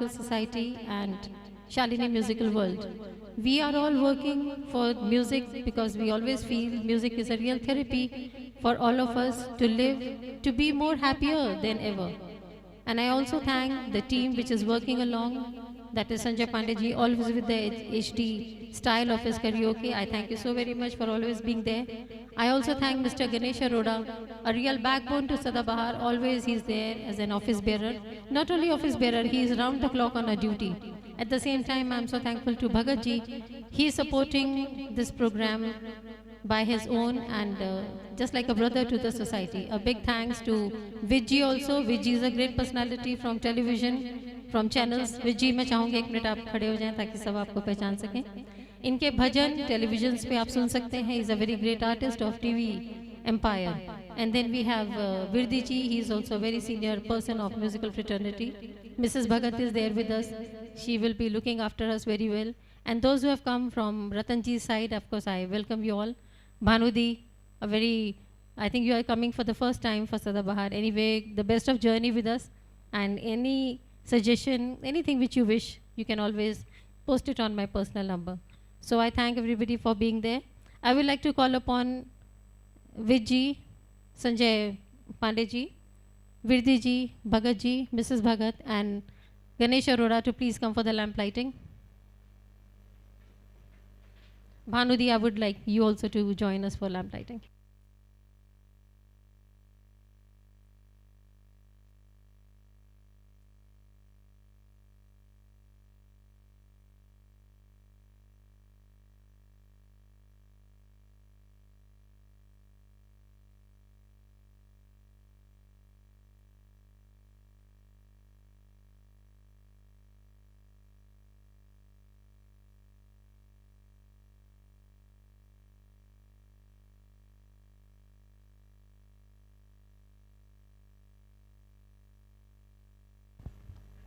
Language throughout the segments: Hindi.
Musical Society and Shalini Musical World. We are all working for music because we always feel music is a real therapy for all of us to live, to be more happier than ever. And I also thank the team which is working along, that is Sanjay Pandey always with the HD style of his karaoke. I thank you so very much for always being there. I also thank Mr. Ganesh Arora, a real backbone to Sadabahar. Always he's there as an office bearer. Not only office bearer, he is round the clock on a duty. At the same time, I'm so thankful to Bhagat ji. He is supporting this program by his own and just like a brother to the society. A big thanks to Vijay also. Vijay is a great personality from television, from channels. Vijay, मैं चाहूँगी एक मिनट आप खड़े हो जाएं ताकि सब आपको पहचान सकें. इनके भजन टेलीविजन पे आप सुन सकते हैं. He is a very great artist of TV empire. And then we have Virdi ji. He is also a very senior person of musical fraternity. Mrs. Bhagat is there with us. She will be looking after us very well. And those who have come from Ratanji's side, of course, I welcome you all. Bhanudi, I think you are coming for the first time for Sadabahar. Anyway, the best of journey with us. And any suggestion, anything which you wish, you can always post it on my personal number. So I thank everybody for being there. I would like to call upon Vijay, Sanjay Pandey ji, Virdi ji, Bhagat ji, Mrs. Bhagat, and Ganesh Arora to please come for the lamp lighting. Bhanudi, I would like you also to join us for lamp lighting.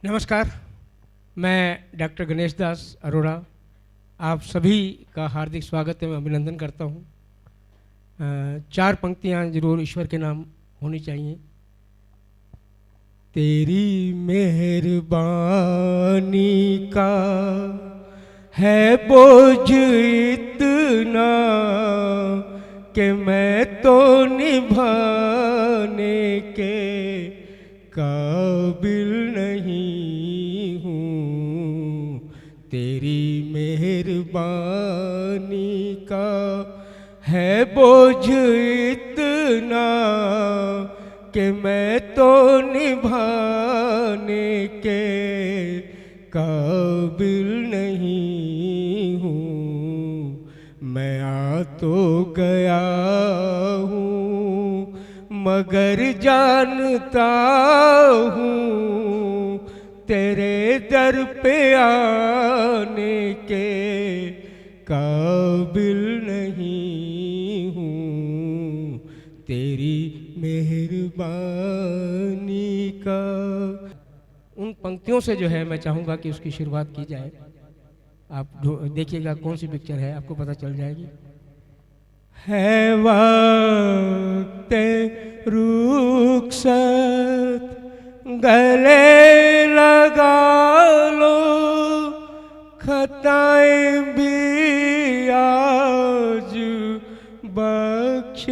नमस्कार, मैं डॉक्टर गणेश दास अरोड़ा आप सभी का हार्दिक स्वागत है, मैं अभिनंदन करता हूँ। 4 पंक्तियाँ जरूर ईश्वर के नाम होनी चाहिए। तेरी मेहरबानी का है बोझ इतना कि मैं तो निभाने के काबिल नहीं हूँ। तेरी मेहरबानी का है बोझ इतना कि मैं तो निभाने के काबिल नहीं हूँ। मैं आ तो गया हूँ मगर जानता हूँ तेरे दर पे आने के काबिल नहीं हूँ। तेरी मेहरबानी का उन पंक्तियों से जो है मैं चाहूँगा कि उसकी शुरुआत की जाए। आप देखिएगा कौन सी पिक्चर है, आपको पता चल जाएगी। है वक्त रुखसत गले लगा लो, खताएं भी आज बख्श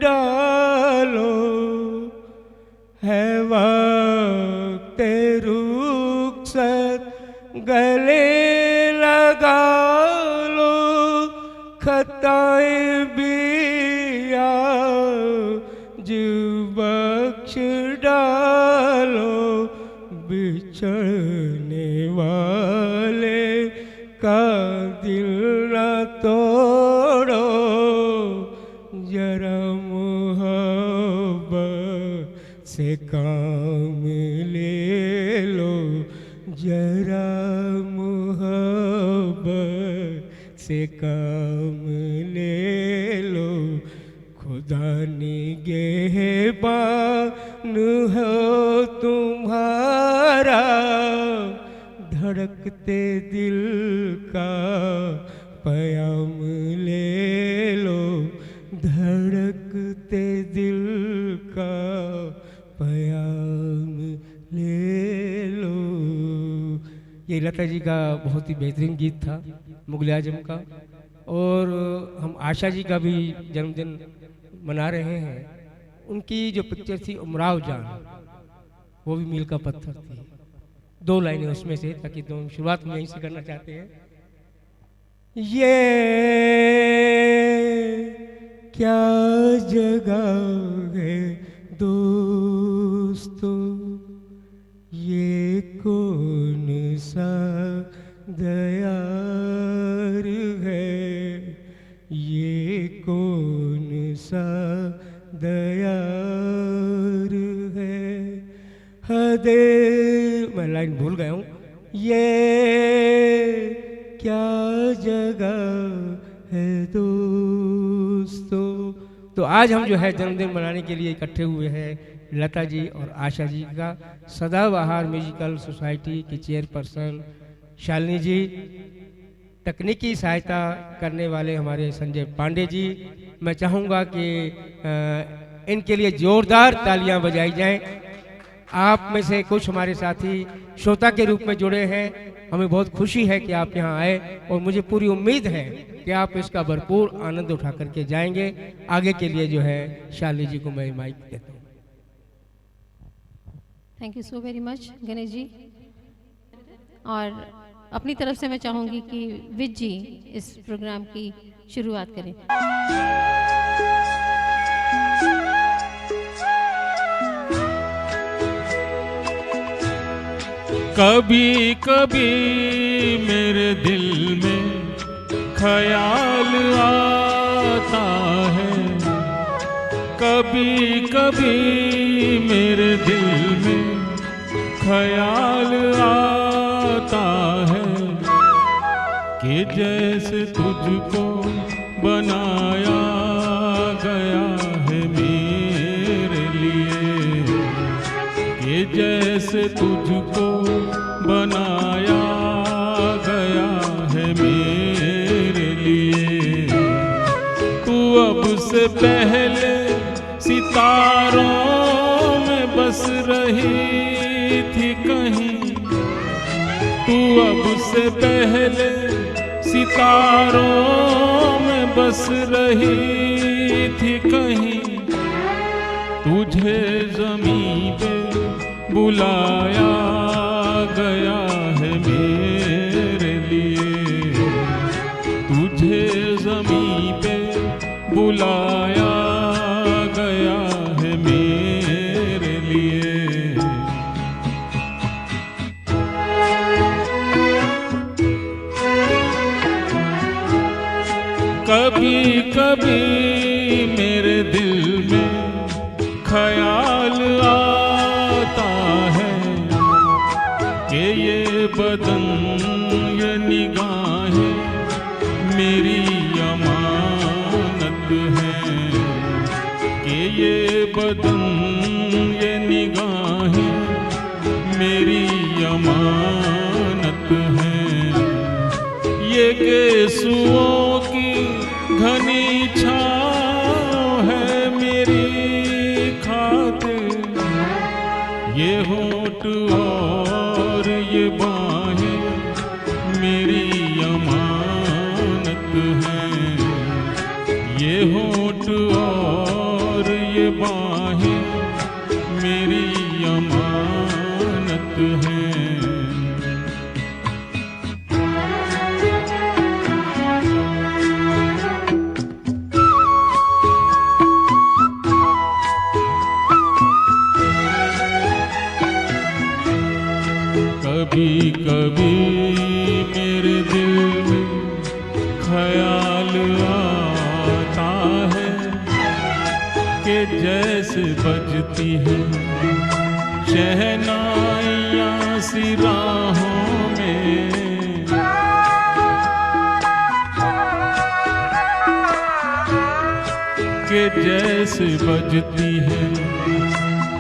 डालो। है वक्त रुखसत गले लगा लो, खताएं भी आज बख्श डालो। बिछड़ने वाले का दिल न तोड़ो, जरा मोहब्बत से काम ले लो, जरा मोहब्बत से काम ले लो। खुदा निगहबान हो तुम्हारा, धड़कते दिल का पयाम ले लो, धड़कते दिल का पयाम ले लो। लता जी का बहुत ही बेहतरीन गीत था मुगल आजम का। और हम आशा जी का भी जन्मदिन मना रहे हैं। उनकी जो पिक्चर थी उमराव जान, वो भी मील का पत्थर थी। 2 लाइनें उसमें से, ताकि तो शुरुआत में यहीं से करना चाहते हैं। ये क्या जगह है दोस्तों, ये कौन सा दयार है, ये कौन सा दयार है। हदे, मैं लाइन भूल गया हूँ। ये क्या जगह है दोस्तों। तो आज हम जो है जन्मदिन मनाने के लिए इकट्ठे हुए हैं लता जी और आशा जी का। सदाबहार म्यूजिकल सोसाइटी की चेयरपर्सन शालिनी जी, तकनीकी सहायता करने वाले हमारे संजय पांडे जी। मैं चाहूँगा कि इनके लिए जोरदार तालियां बजाई जाएं। आप में से कुछ हमारे साथी श्रोता के रूप में जुड़े हैं। हमें बहुत खुशी है कि आप यहाँ आए और मुझे पूरी उम्मीद है कि आप इसका भरपूर आनंद उठा करके जाएंगे। आगे के लिए जो है शालिनी जी को मैं माइक देता हूँ। Thank you so very much Ganesh ji. और अपनी तरफ से मैं चाहूँगी कि विज जी इस प्रोग्राम की शुरुआत करें। कभी कभी मेरे दिल में ख्याल आता है, कभी कभी मेरे दिल में ख्याल आता है कि जैसे तुझको बनाया गया है मेरे लिए, कि जैसे तुझको बनाया गया है मेरे लिए। तू अब से पहले सितारों में बस रही थी कहीं, तू अब से पहले सितारों में बस रही थी कहीं। तुझे ज़मीं पे बुलाया गया है मेरे लिए, तुझे ज़मीं पे बुलाया गया है मेरे लिए। कभी कभी मेरे दिल में ख्याल आता है कि ये बदन ये निगाहें मेरी अमानत हैं, कि ये बदन ये निगाहें मेरी अमानत हैं। ये गेसुओं की घनी छाँव है मेरी खातिर, ये होंठ और ये बाहें मेरी अमानत हैं, ये होंठ और ये बाहें मेरी अमानत हैं। कभी कभी मेरे दिल में ख्याल आता है कि जैसे बजती है शहनाइयाँ सी राहों में, कि जैसे बजती है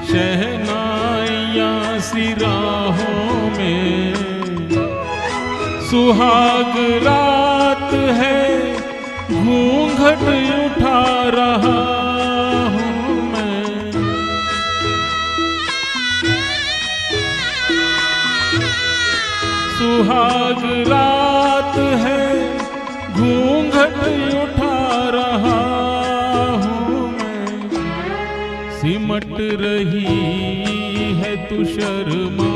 शहनाइयाँ सी राहों में। सुहाग रात है घूंघट उठा रहा हूँ मैं, सुहाग रात है, घूंघट उठा रहा हूँ मैं। सिमट रही है तू शर्मा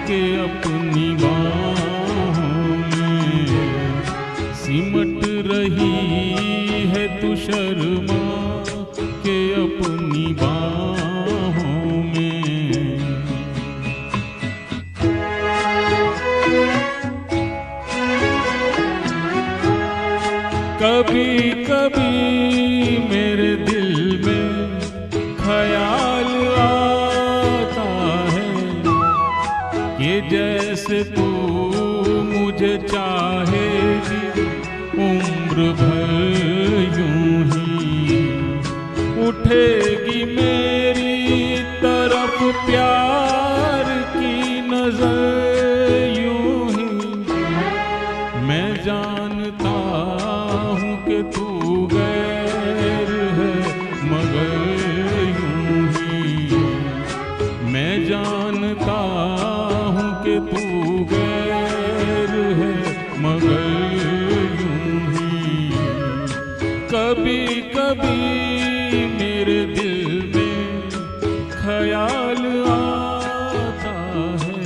के अपनी बाहों में। सिमट रही है तू शर्मा के अपनी बाहों में। कभी कभी मेरे दिल में ख्याल आता है कि जैसे तू मुझे चाहेगी उम्र भर यूं ही। उठेगी मेरी तरफ प्यार की नजर यूं ही। मैं जानता हूँ कि तू गैर है मगर यूं ही। मैं जानता हूँ कि तू गैर है मगर यूं ही। कभी कभी मेरे दिल में ख्याल आता है।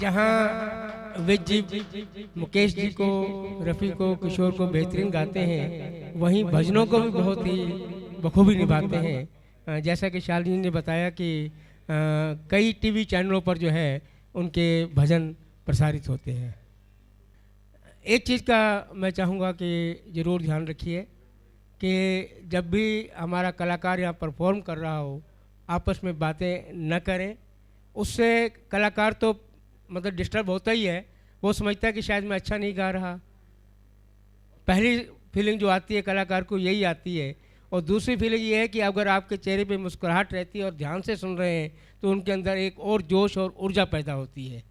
जहाँ विज जी मुकेश जी को, रफ़ी को, किशोर को बेहतरीन गाते हैं, वहीं भजनों को भी बहुत ही बखूबी निभाते हैं। जैसा कि शालिनी ने बताया कि कई टीवी चैनलों पर जो है उनके भजन प्रसारित होते हैं। एक चीज़ का मैं चाहूँगा कि ज़रूर ध्यान रखिए कि जब भी हमारा कलाकार यहाँ परफॉर्म कर रहा हो, आपस में बातें न करें। उससे कलाकार तो मतलब डिस्टर्ब होता ही है। वो समझता है कि शायद मैं अच्छा नहीं गा रहा। पहली फीलिंग जो आती है कलाकार को यही आती है। और दूसरी फीलिंग ये है कि अगर आपके चेहरे पे मुस्कुराहट रहती है और ध्यान से सुन रहे हैं तो उनके अंदर एक और जोश और ऊर्जा पैदा होती है।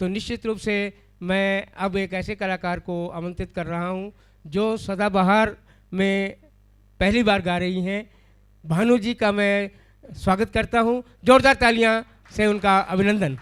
तो निश्चित रूप से मैं अब एक ऐसे कलाकार को आमंत्रित कर रहा हूँ जो सदाबहार में पहली बार गा रही हैं। भानु जी का मैं स्वागत करता हूँ। जोरदार तालियां से उनका अभिनंदन।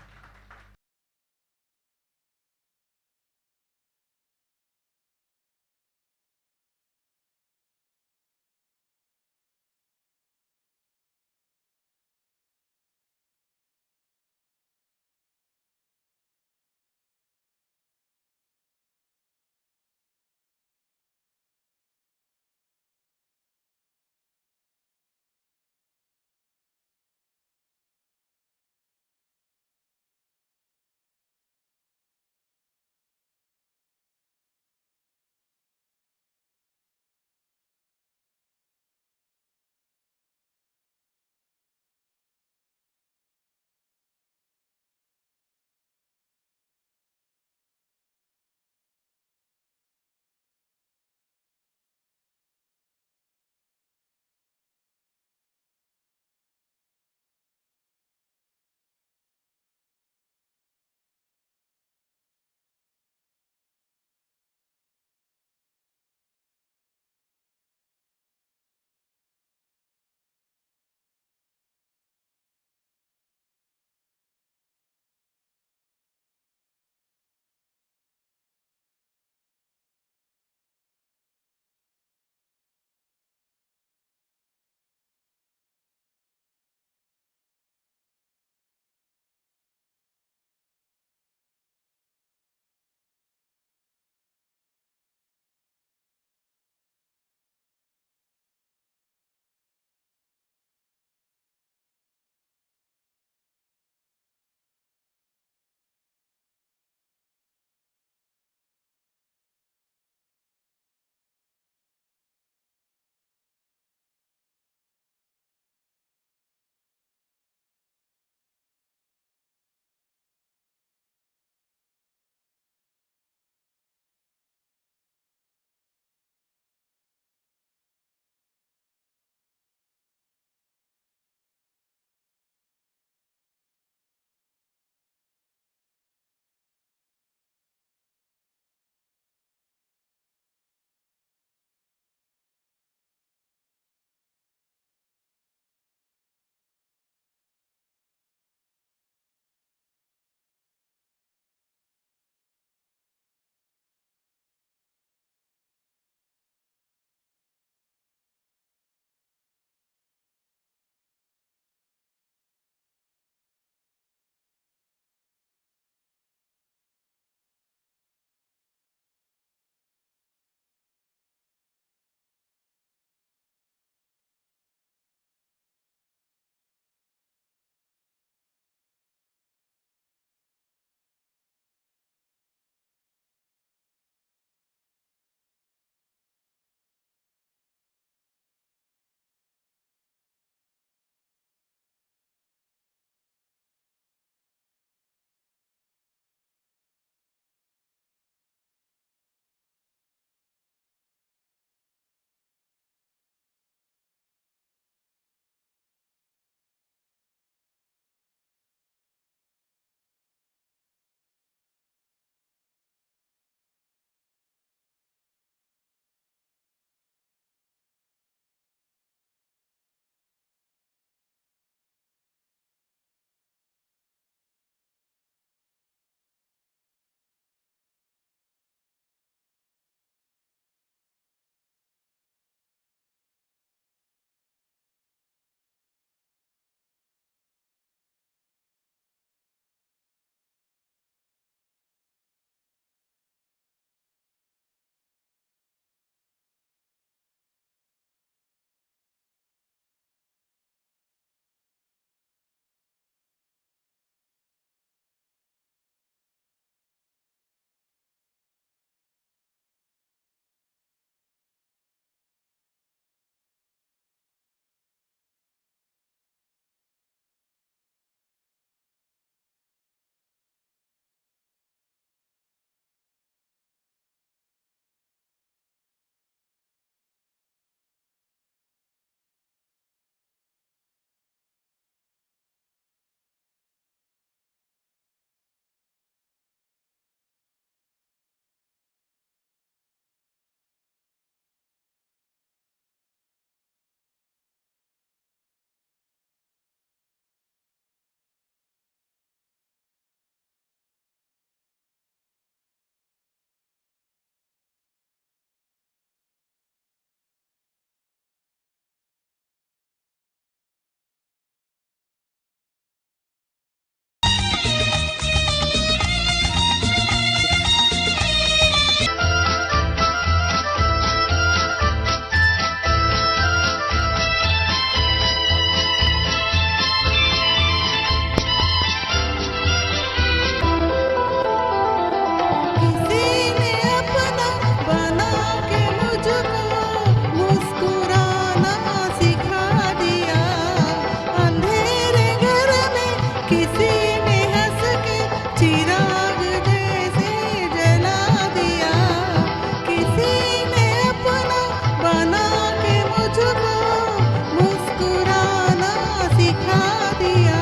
सिखा दिया।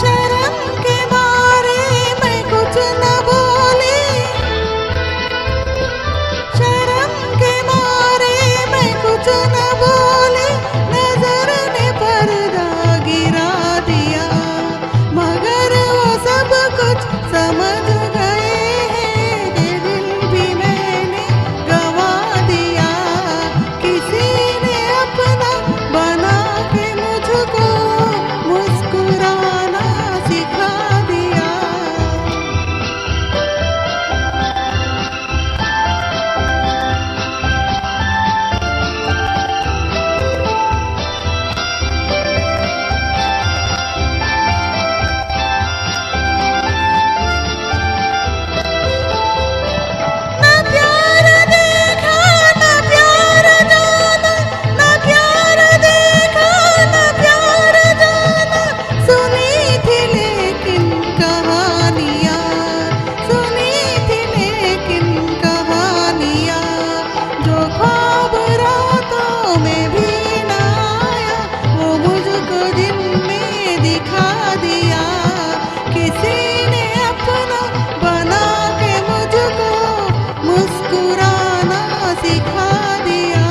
शर्म के मारे मैं कुछ न बोली, शर्म के मारे मैं कुछ न बोली, नजर ने पर्दा गिरा दिया। मगर वो सब कुछ समझ गए हैं कि दिल भी मैंने गवा दिया। किसी ने अपना बना के मुझको मुस्कुराना सिखा दिया। न प्यार देखा न प्यार जाना, न प्यार देखा न प्यार जाना। सुनी थी लेकिन कहानियाँ, सुनी थी लेकिन कहानियाँ। जो ख्वाब रातों में भी न आया, वो मुझको दिन में दिखा दिया। किसी ने अपना बना के मुझको मुस्कुराना सिखा दिया।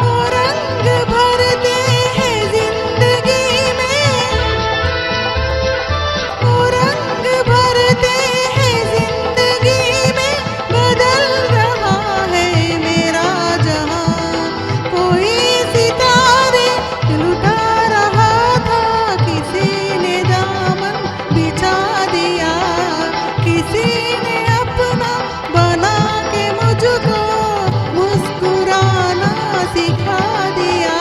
वो रंग भरते हैं जिंदगी में, वो रंग भरते हैं जिंदगी में। बदल रहा है मेरा जहां, कोई सितारे लुटा रहा था, किसी ने दामन बिछा दिया। किसी ने अपना बना के मुझको मुस्कुराना सिखा दिया।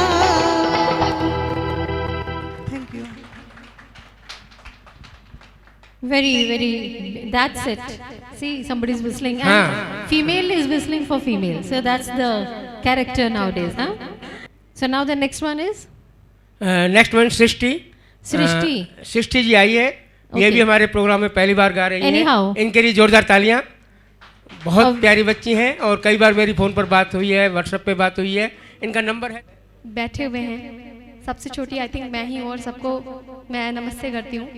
Thank you. Very, that's it. See, somebody's whistling. And हाँ. female is whistling for female. So that's the character nowadays, huh? So now the next one is next one Srishti. Srishti. Srishti ji आई है, ये Okay. भी हमारे प्रोग्राम में पहली बार गा रही Anyhow. है। इनके लिए जोरदार तालियां। बहुत अब- प्यारी बच्ची हैं और कई बार मेरी फ़ोन पर बात हुई है, व्हाट्सएप पे बात हुई है। इनका नंबर है। बैठे हुए हैं। सबसे छोटी आई थिंक मैं ही हूँ और सबको मैं नमस्ते करती हूँ।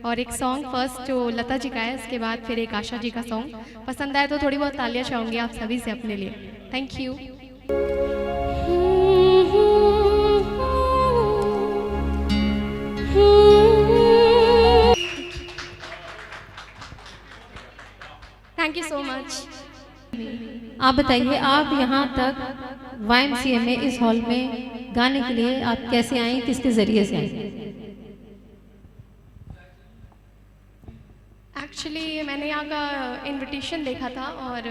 और एक सॉन्ग फर्स्ट जो लता जी का है, उसके बाद फिर एक आशा जी का सॉन्ग। पसंद आए तो थोड़ी बहुत तालियां चाहूँगी आप सभी से अपने लिए। Thank you. Thank you so much. आप बताइए, आप यहाँ तक YMCA में इस हॉल में गाने के लिए आप कैसे आए, किसके जरिए से आए? एक्चुअली मैंने यहाँ का इनविटेशन देखा था और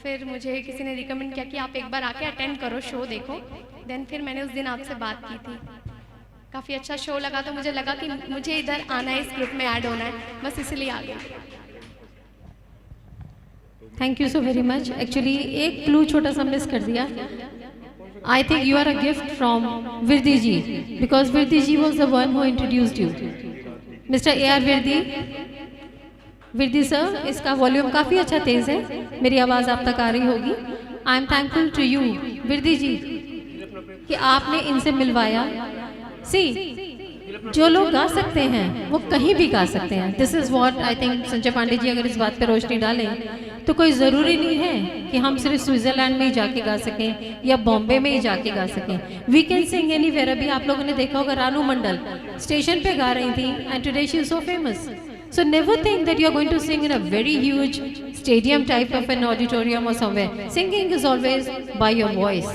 फिर मुझे किसी ने रिकमेंड किया कि आप एक बार आके अटेंड करो, शो देखो। देन फिर मैंने उस दिन आपसे बात की थी। काफ़ी अच्छा शो लगा तो मुझे लगा कि मुझे इधर आना है, इस ग्रुप में ऐड होना है, बस इसलिए आ गया। Thank you so very much. Actually एक क्लू छोटा सा मिस कर दिया। I think you are a gift from Virdi ji, because Virdi ji was the one who introduced you. Mister AR Virdi, Virdi sir, इसका वॉल्यूम काफ़ी अच्छा तेज़ है, मेरी आवाज़ आप तक आ रही होगी। I am thankful to you Virdi ji कि आपने इनसे मिलवाया। सी, जो लोग गा सकते हैं वो कहीं भी गा सकते हैं। This is what I think Sanjay Pandey ji अगर इस बात पे रोशनी डालें तो कोई ज़रूरी नहीं है कि हम सिर्फ स्विट्ज़रलैंड में ही जाके गा सकें या बॉम्बे में ही जाके गा सकें। We can sing anywhere. अभी आप लोगों ने देखा होगा रानू मंडल स्टेशन पे गा रही थी and today she is so famous. So never think that you are going to sing in a very huge stadium type of an auditorium or somewhere. Singing is always by your voice.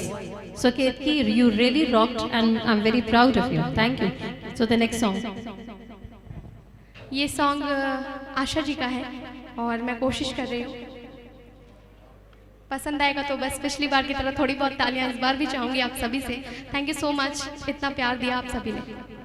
So Ketki, you really rocked and I'm very proud of you. Thank you. So the next song. ये सॉन्ग आशा जी का है और मैं कोशिश कर रही हूँ। पसंद आएगा तो बस पिछली बार की तरह थोड़ी बहुत तालियां इस बार भी चाहूँगी आप सभी से। थैंक यू सो मच, इतना प्यार दिया आप सभी ने।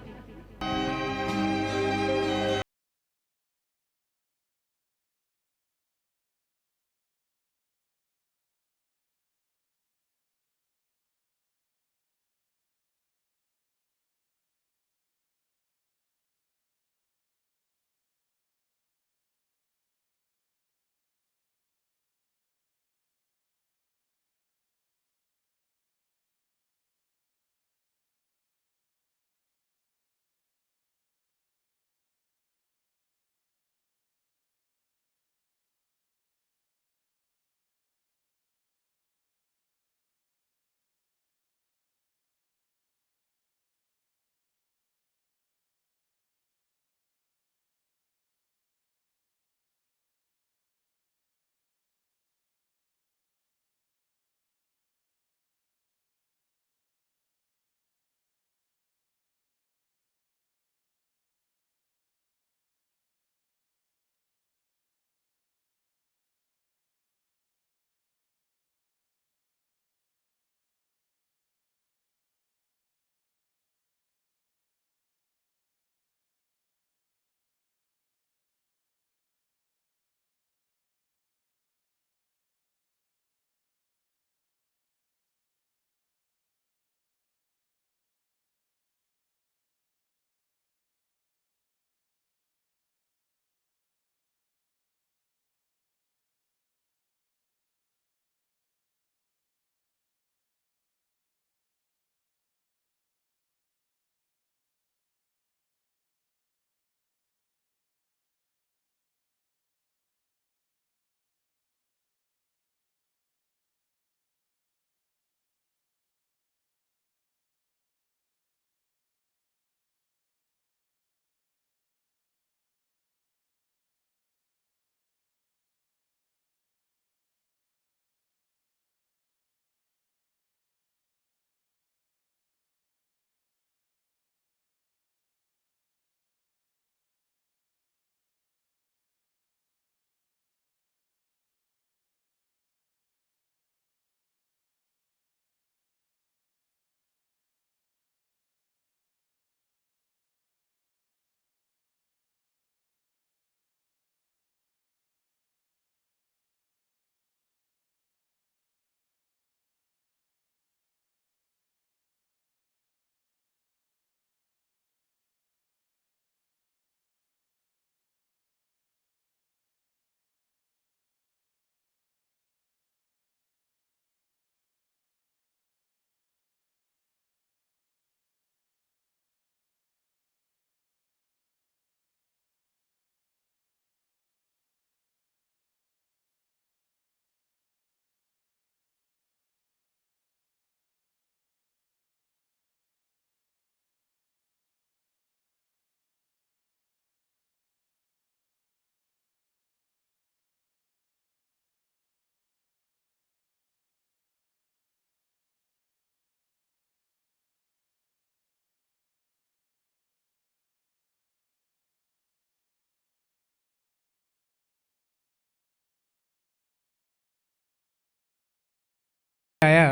आया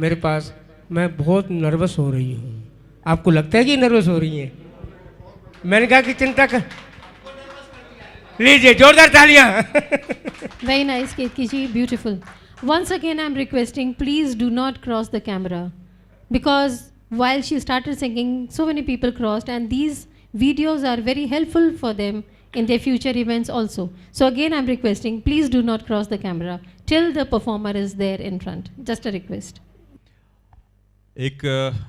मेरे पास, मैं बहुत नर्वस हो रही हूँ। आपको लगता है कि नर्वस हो रही हैं? मैंने कहा कि चिंता कर लीजिए, जोरदार तालियां। Very nice, Ketki ji, beautiful. Once again, I'm requesting, please do not cross the camera, because while she started singing, so many people crossed, and these videos are very helpful for them in their future events also. So again, I'm requesting, please do not cross the camera till the performer is there in front. Just a request. एक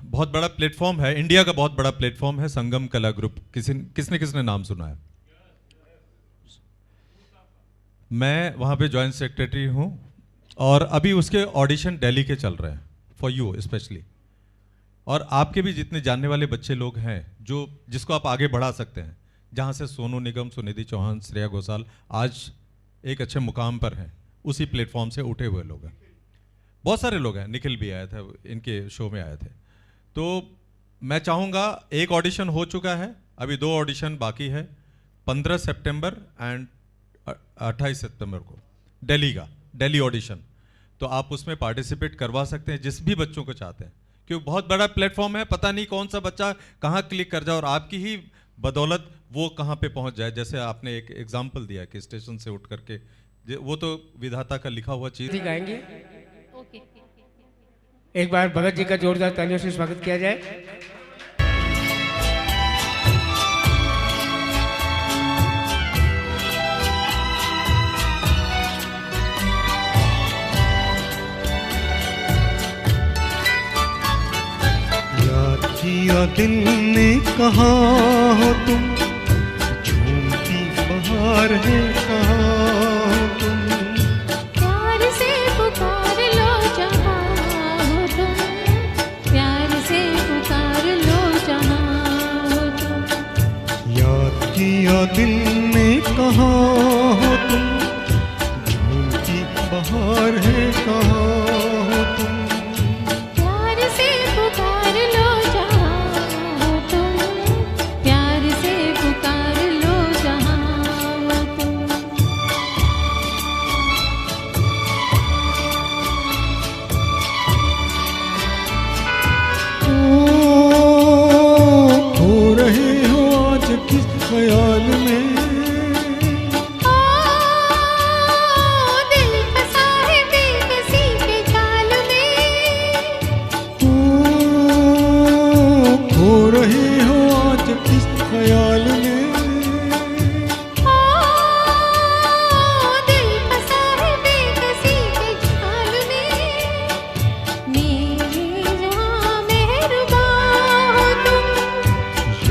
बहुत बड़ा प्लेटफॉर्म है, इंडिया का बहुत बड़ा प्लेटफॉर्म है संगम कला ग्रुप। किसने नाम सुना है? मैं वहाँ पे जॉइंट सेक्रेटरी हूँ और अभी उसके ऑडिशन दिल्ली के चल रहे हैं, फॉर यू स्पेशली। और आपके भी जितने जानने वाले बच्चे लोग हैं जिसको आप आगे बढ़ा सकते हैं, जहाँ से सोनू निगम, सुनिधि चौहान, श्रेया घोषाल आज एक अच्छे मुकाम पर हैं, उसी प्लेटफॉर्म से उठे हुए लोग हैं। बहुत सारे लोग हैं, निखिल भी आया था, इनके शो में आए थे। तो मैं चाहूँगा, एक ऑडिशन हो चुका है, अभी 2 ऑडिशन बाकी है, 15 सितंबर एंड 28 सितंबर को दिल्ली ऑडिशन। तो आप उसमें पार्टिसिपेट करवा सकते हैं जिस भी बच्चों को चाहते हैं, क्योंकि बहुत बड़ा प्लेटफॉर्म है, पता नहीं कौन सा बच्चा कहाँ क्लिक कर जाए और आपकी ही बदौलत वो कहाँ पे पहुँच जाए। जैसे आपने एक एग्जाम्पल दिया कि स्टेशन से उठ करके, वो तो विधाता का लिखा हुआ चीज़। गाएंगे, ओके। एक बार भगत जी का जोरदार तालियों से स्वागत किया जाए। याद किया दिल ने कहाँ हो तुम, झूमती बहार है कहाँ हो तुम, प्यार से पुकार लो जहाँ हो तुम, प्यार से पुकार लो जहाँ हो तुम। याद किया दिल ने कहाँ हो तुम, झूमती बहार है कहाँ हो तुम, प्यार से पुकार लो जहाँ हो तुम, प्यार से पुकार लो जहाँ हो तुम। खो रहे हो आज किस ख्याल में, दिल फंसा है बेकसी के जाल में, खो रहे हो आज किस ख्याल में, दिल फंसा है बेकसी के जाल में। मेरे जहाँ मेहरबान हो तुम,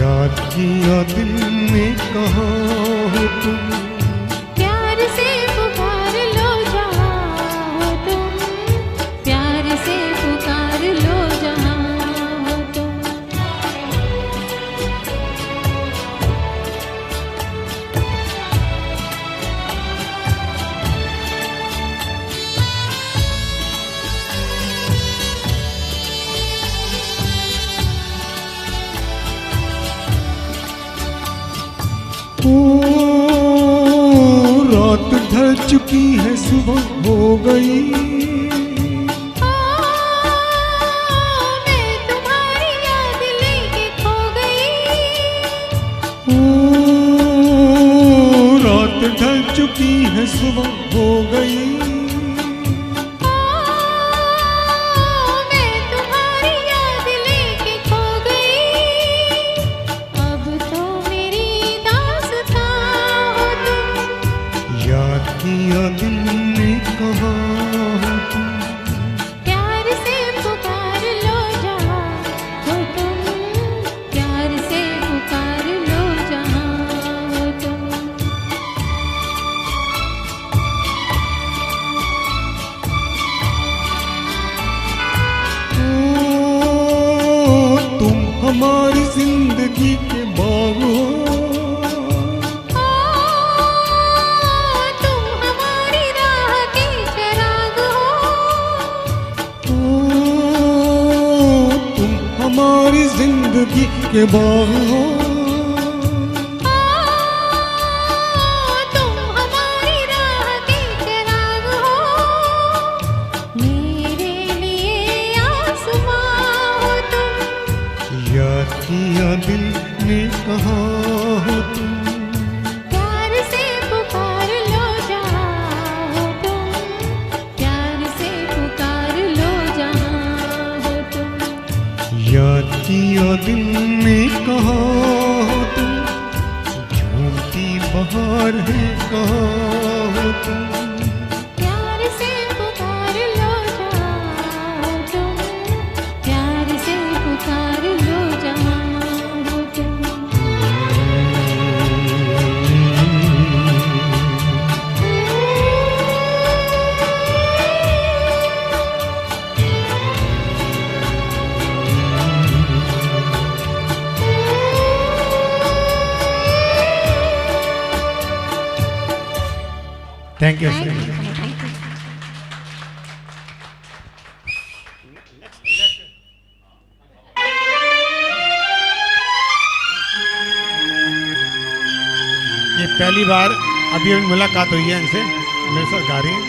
याद किया दिल ने कहाँ हो तुम, प्यार से पुकार लो जहाँ हो तुम, प्यार से पुकार लो जहाँ हो तुम। रात ढल चुकी है सुबह हो गई, मैं तुम्हारी याद लेके खो गई, रात ढल चुकी है सुबह हो गई, मैं तुम्हारी याद लेके खो गई। अब तो मेरी दास्तां हो तुम, याद किया दिल ने कहाँ हो तुम, प्यार से पुकार लो जहाँ हो तुम, प्यार से पुकार लो जहाँ हो तुम। तुम हमारी जिंदगी के बाग हो, तुम हमारी राह के चिराग हो, तुम हमारी जिंदगी के बाग हो, तुम हमारी राह के चिराग हो। मेरे लिए आसमां हो तुम, याद किया दिल ने कहाँ हो तुम, प्यार से पुकार लो जहाँ हो तुम, प्यार से पुकार लो जहाँ हो तुम। याद किया दिल ने कहाँ हो तुम, झूमती बहार है कहाँ हो तुम, प्यार से पुकार लो जहाँ हो तुम, प्यार से पुकार लो जहाँ हो तुम। Thank you. Thank you. ये पहली बार अभी मुलाकात हुई है इनसे, मेरे साथ गा रही हैं।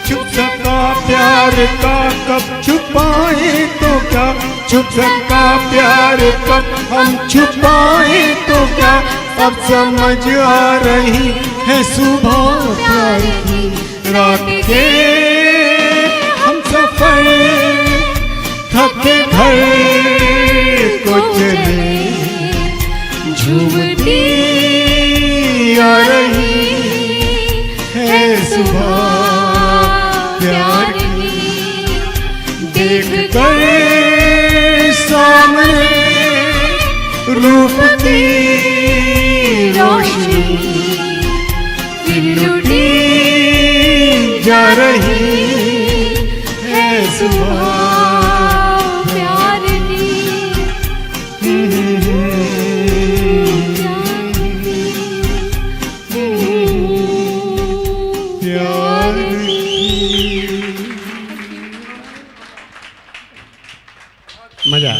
छुप सका प्यार का कब छुपाए तो क्या, छुप सका प्यार कब हम छुपाए तो क्या, अब समझ आ रही है सुबह प्यार की, रात के हम सफर थके घर को चले, झूमती आ रही है सुबह प्यार की, देख कर सामने रूप की रोशनी, लुटी जा रही है सुबह प्यार की, प्यार की। मजा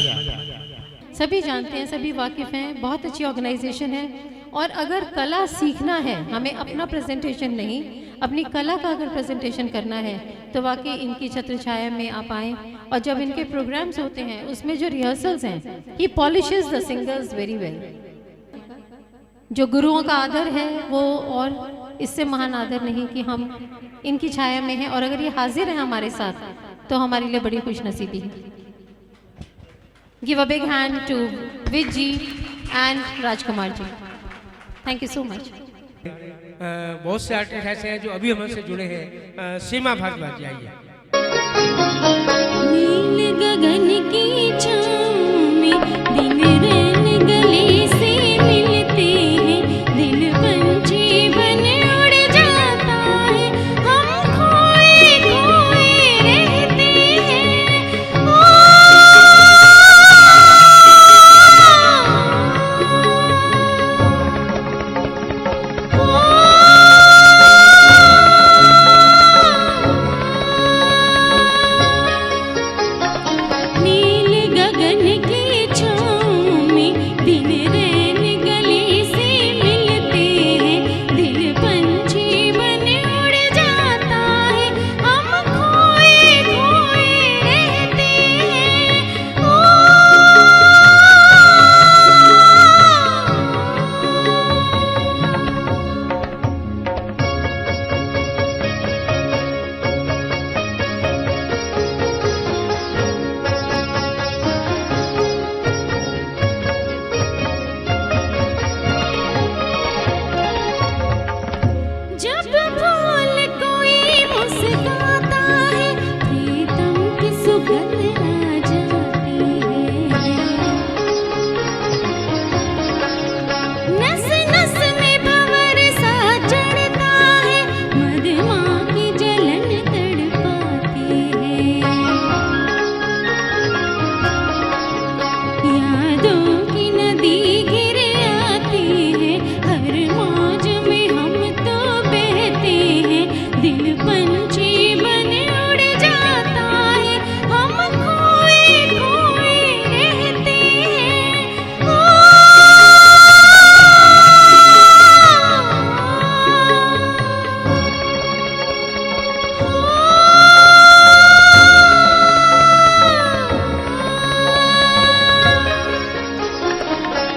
सभी जानते हैं, सभी वाकिफ हैं, बहुत अच्छी ऑर्गेनाइजेशन है। और अगर कला सीखना है, हमें अपना प्रेजेंटेशन नहीं, अपनी कला का अगर प्रेजेंटेशन करना है तो वाकई इनकी छत्र छाया में आप आएँ। और जब इनके प्रोग्राम्स होते हैं उसमें जो रिहर्सल्स हैं, ही polishes the singers very well. जो गुरुओं का आदर है वो और इससे महान आदर नहीं कि हम इनकी छाया में हैं। और अगर ये हाजिर हैं हमारे साथ तो हमारे लिए बड़ी खुशनसीबी है। Give a big hand to Vij ji and Rajkumar ji. Thank you so much. बहुत से आर्टिस्ट ऐसे हैं जो अभी हमसे जुड़े हैं। सीमा भारद्वाज जी आइए। नील गगन की छाँव में दिन रैन गले से मिलते हैं, दिल पंछी बन उड़ जाता है, हम खोए खोए रहते हैं। ओ नील गगन की छाँव में दिन रैन गले से मिलते हैं, दिल पंछी बन उड़ जाता है, हम खोए खोए रहते हैं। ओ जब फूल कोई मुस्काता है, प्रीतम की सुगंध आ जाती है, नस नस में भंवर सा चढ़ता है, मधुमा की जलन तड़पाती है, यादों की नदी घिर आती है, हर मौज में हम तो बहते हैं, दिल पंछी बन उड़ जाता है, हम खोए खोए रहते हैं। ओ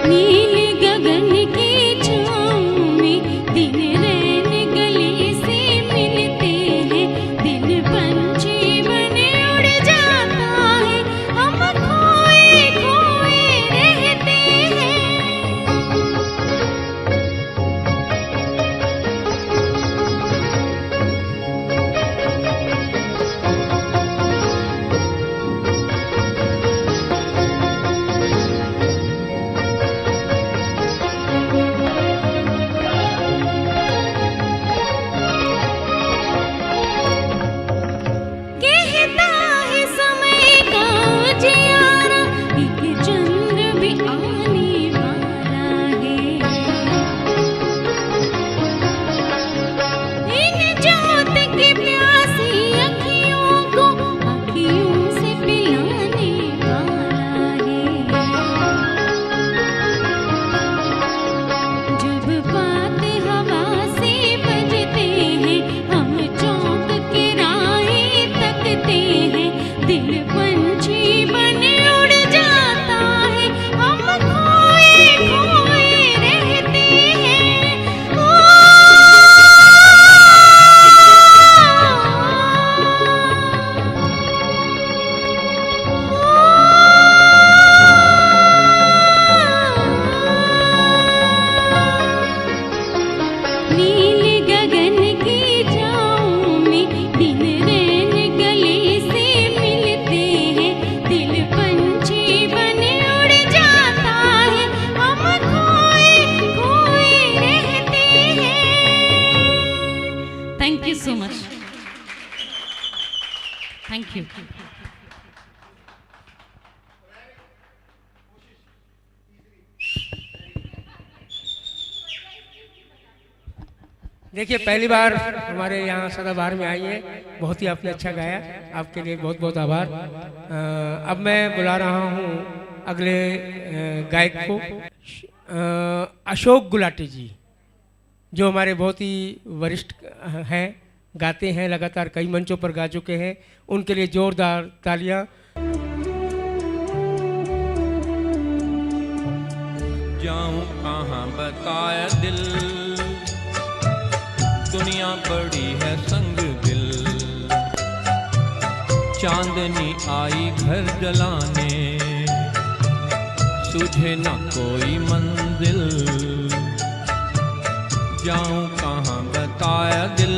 नील गगन की छाँव में दिन रैन गले से मिलते हैं, दिल पंछी बन उड़ जाता है, हम खोए खोए रहते हैं। देखिए पहली बार हमारे यहाँ सदाबहार में आई है, बहुत ही आपने अच्छा गाया, आपके लिए बहुत बहुत आभार। अब मैं बुला रहा हूँ अगले गायक को, अशोक गुलाटी जी, जो हमारे बहुत ही वरिष्ठ हैं, गाते हैं, लगातार कई मंचों पर गा चुके हैं। उनके लिए जोरदार तालियां। जाऊं कहाँ बताया दिल, दुनिया बड़ी है संग दिल। चांदनी आई घर जलाने, सूझे न कोई मंजिल। जाऊं कहाँ बताया दिल,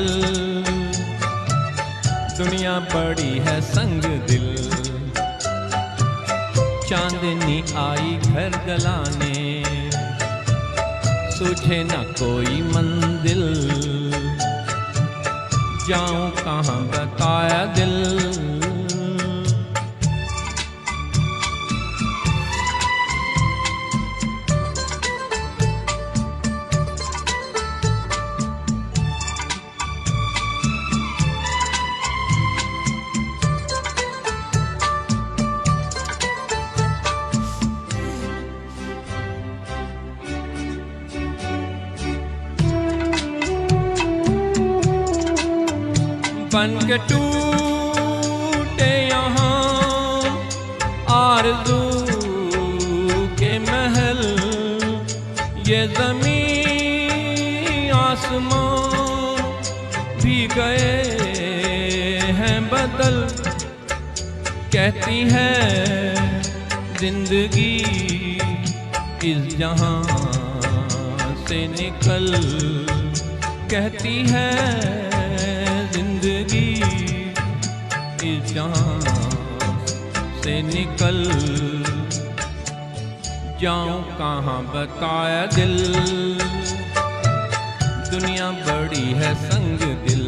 दुनिया बड़ी है संग दिल। चांदनी आई घर जलाने, सूझे न कोई मंजिल। जाऊं कहाँ बताया दिल। बन के टूटे यहाँ आरज़ू के महल, ये ज़मीं आसमां भी गए हैं बदल। कहती है ज़िंदगी इस जहाँ से निकल। कहती है जिंदगी इस जहाँ से निकल। जाऊं कहाँ बताया दिल, दुनिया बड़ी है संग दिल।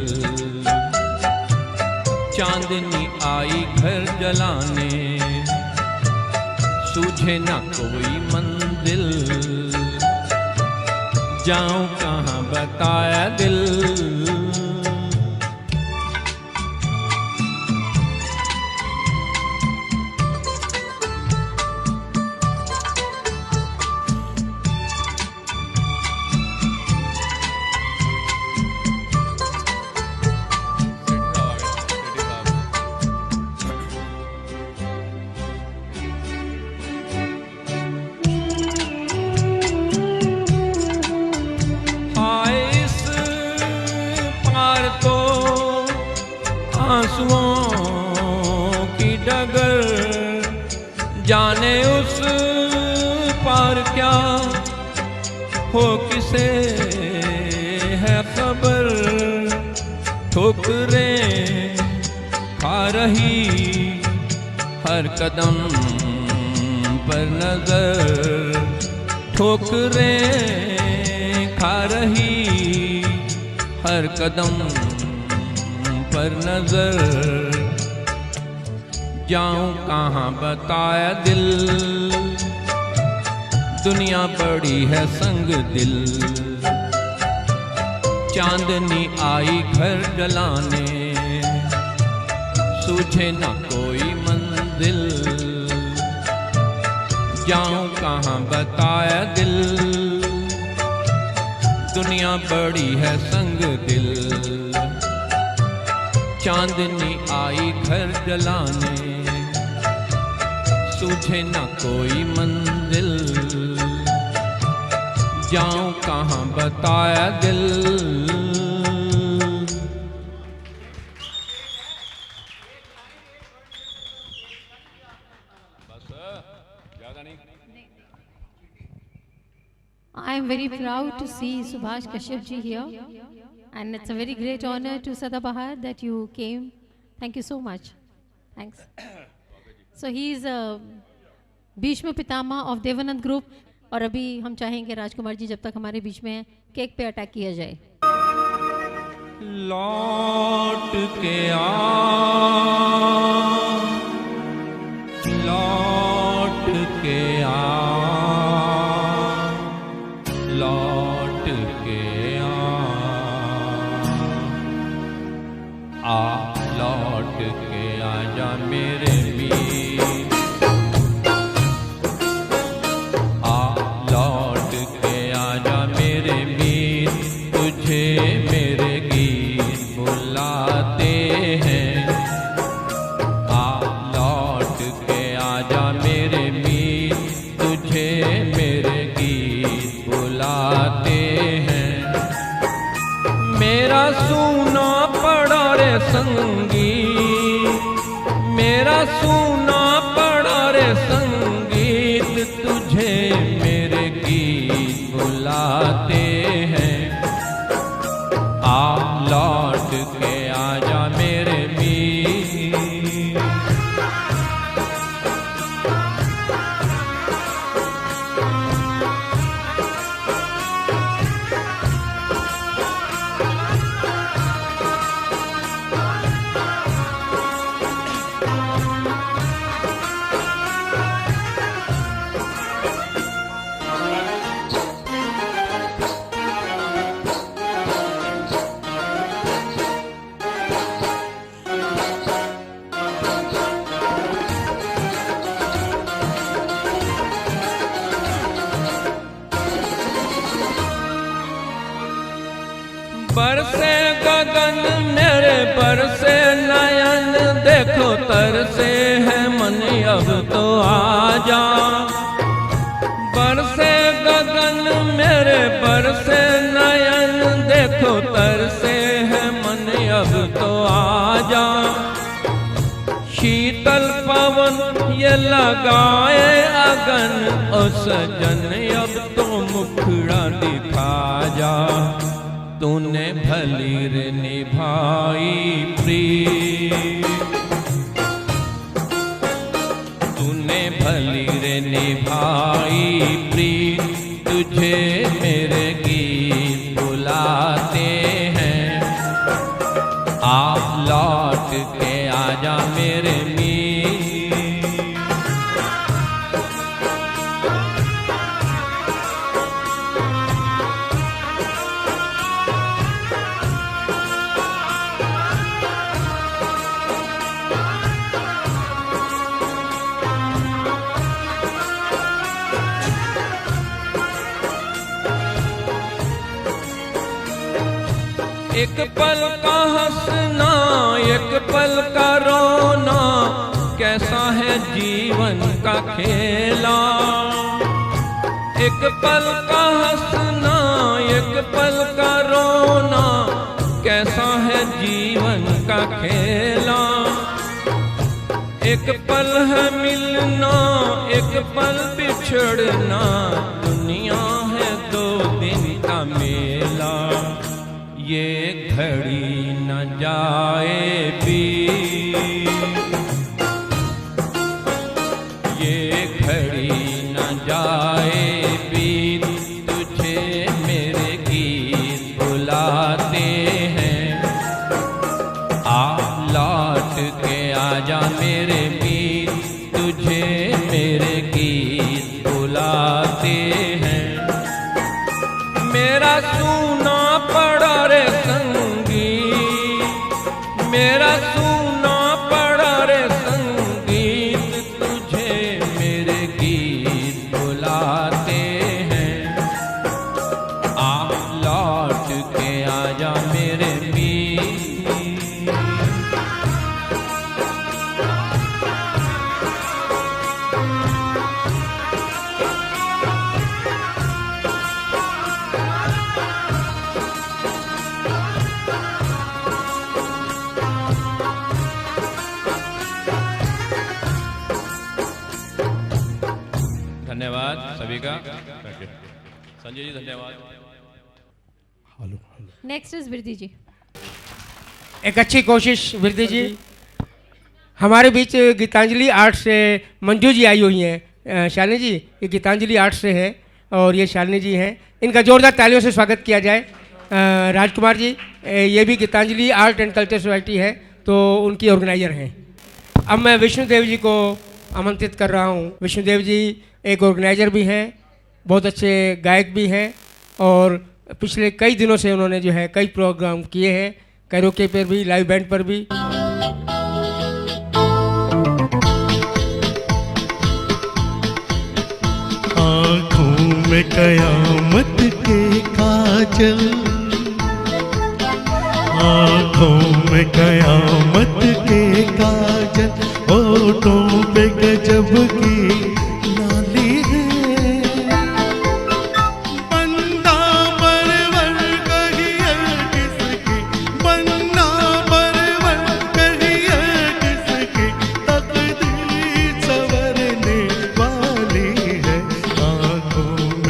चांदनी आई घर जलाने, सूझे न कोई मंजिल। जाऊं कहाँ बताया दिल। आंसुओं की डगर, जाने उस पार क्या हो किसे है खबर। ठोकरें खा रही हर कदम पर नजर। ठोकरें खा रही हर कदम पर नजर। जाऊं कहाँ बताया दिल, दुनिया बड़ी है संग दिल। चांदनी आई घर जलाने, सूझे न कोई मंजिल। जाऊं कहाँ बताया दिल, दुनिया बड़ी है संग दिल। चांदनी आई घर जलाने, सूझे न कोई मंजिल। जाऊं कहाँ बताया दिल। I am very proud to see Subhash Kashyap ji here, and it's a very great honor to Sadabahar that you came. Thank you so much. Thanks. So he is Bhishma Pitama of Devanand Group, और अभी हम चाहेंगे राजकुमार जी जब तक हमारे बीच में हैं, केक पे अटैक किया जाए। लौट के आ, लौट के आ, लौट के आ। मेरे गीत बुलाते हैं। मेरा सूना पड़ा रे संगीत, मेरा सूना पड़ा रे संगीत, तुझे मेरे गीत बुलाते हैं। आ लौट के आजा मेरे मीत। बरसे गगन मेरे बरसे नयन, देखो तरसे है मन अब तो आजा। बरसे गगन मेरे बरसे नयन, देखो तरसे है मन अब तो आजा। शीतल पवन ये लगाए अगन, ओ सजन अब तो मुखड़ा दिखा जा। तूने भली रे निभाई प्रीत, तूने भली रे निभाई प्रीत, तुझे मेरे गीत बुलाते हैं। आ लौट के आजा मेरे मीत। एक पल का हंसना एक पल का रोना, कैसा है जीवन का खेला। एक पल का हंसना एक पल का रोना, कैसा है जीवन का खेला। एक पल है मिलना एक पल बिछड़ना, दुनिया है दो दिन का मेला। ये घड़ी न जाए बीत, ये घड़ी न जाए बीत, तुझे मेरे गीत बुलाते हैं। आ लौट के आजा मेरे मीत, तुझे मेरे गीत बुलाते हैं। मेरा सूना पड़ा रे संगीत, मेरा सूना पड़ा रे संगीत, तुझे मेरे गीत बुलाते हैं। आ लौट के आजा मेरे मीत। धन्यवाद सभी का। संजय जी धन्यवाद। नेक्स्ट इज वृद्धि जी। एक अच्छी कोशिश वृद्धि जी। हमारे बीच गीतांजलि आर्ट से मंजू जी आई हुई हैं। शालिनी जी ये गीतांजलि आर्ट से है और ये शालिनी जी हैं। इनका जोरदार तालियों से स्वागत किया जाए। राजकुमार जी ये भी Gitanjali art and culture society है तो उनकी ऑर्गेनाइजर हैं। अब मैं विष्णुदेव जी को आमंत्रित कर रहा हूँ। विष्णुदेव जी एक ऑर्गेनाइजर भी हैं, बहुत अच्छे गायक भी हैं और पिछले कई दिनों से उन्होंने जो है कई प्रोग्राम किए हैं, कैरोके पर भी, लाइव बैंड पर भी। आँखों में कयामत के काजल, आँखों में कयामत के काजल, होठों पे गजब की लाली है।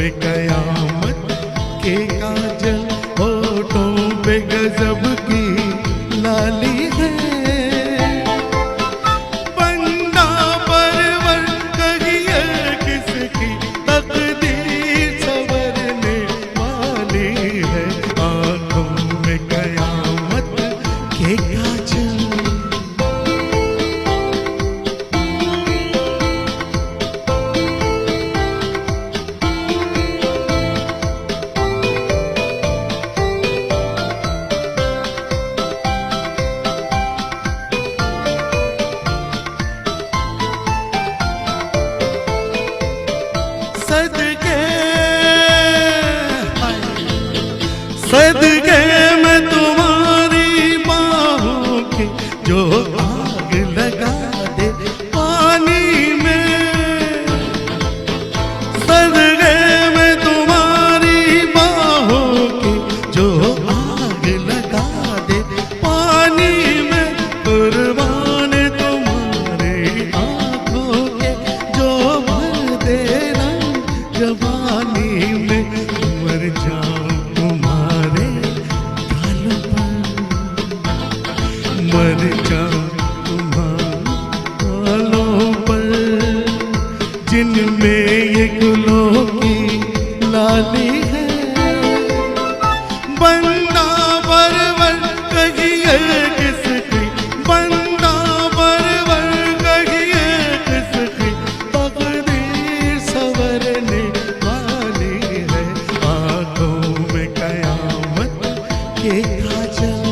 में कयामत के काजल, होठों पे गजब की लाली है। बंदा परवर कहिए किसकी तकदीर संवरने वाली है। आंखों में कयामत के काजल। सदके सदके मैं तुम्हारी बाहों के, जो आग लगा दे पानी में। सदके मैं तुम्हारी बाहों के, जो आग लगा दे पानी में। कुर्बान तुम्हारी आंखों के, जो भर देना जवानी में। मर जाऊं तुम्हारे गालों पर, मर जाऊं तुम्हारे गालों पर, जिनमें ये गुलों की लाली है। बंदा परवर कहिए किसकी, बंदा परवर कहिए किसकी तकदीर संवरने वाली है। आंखों में कयामत के काजल।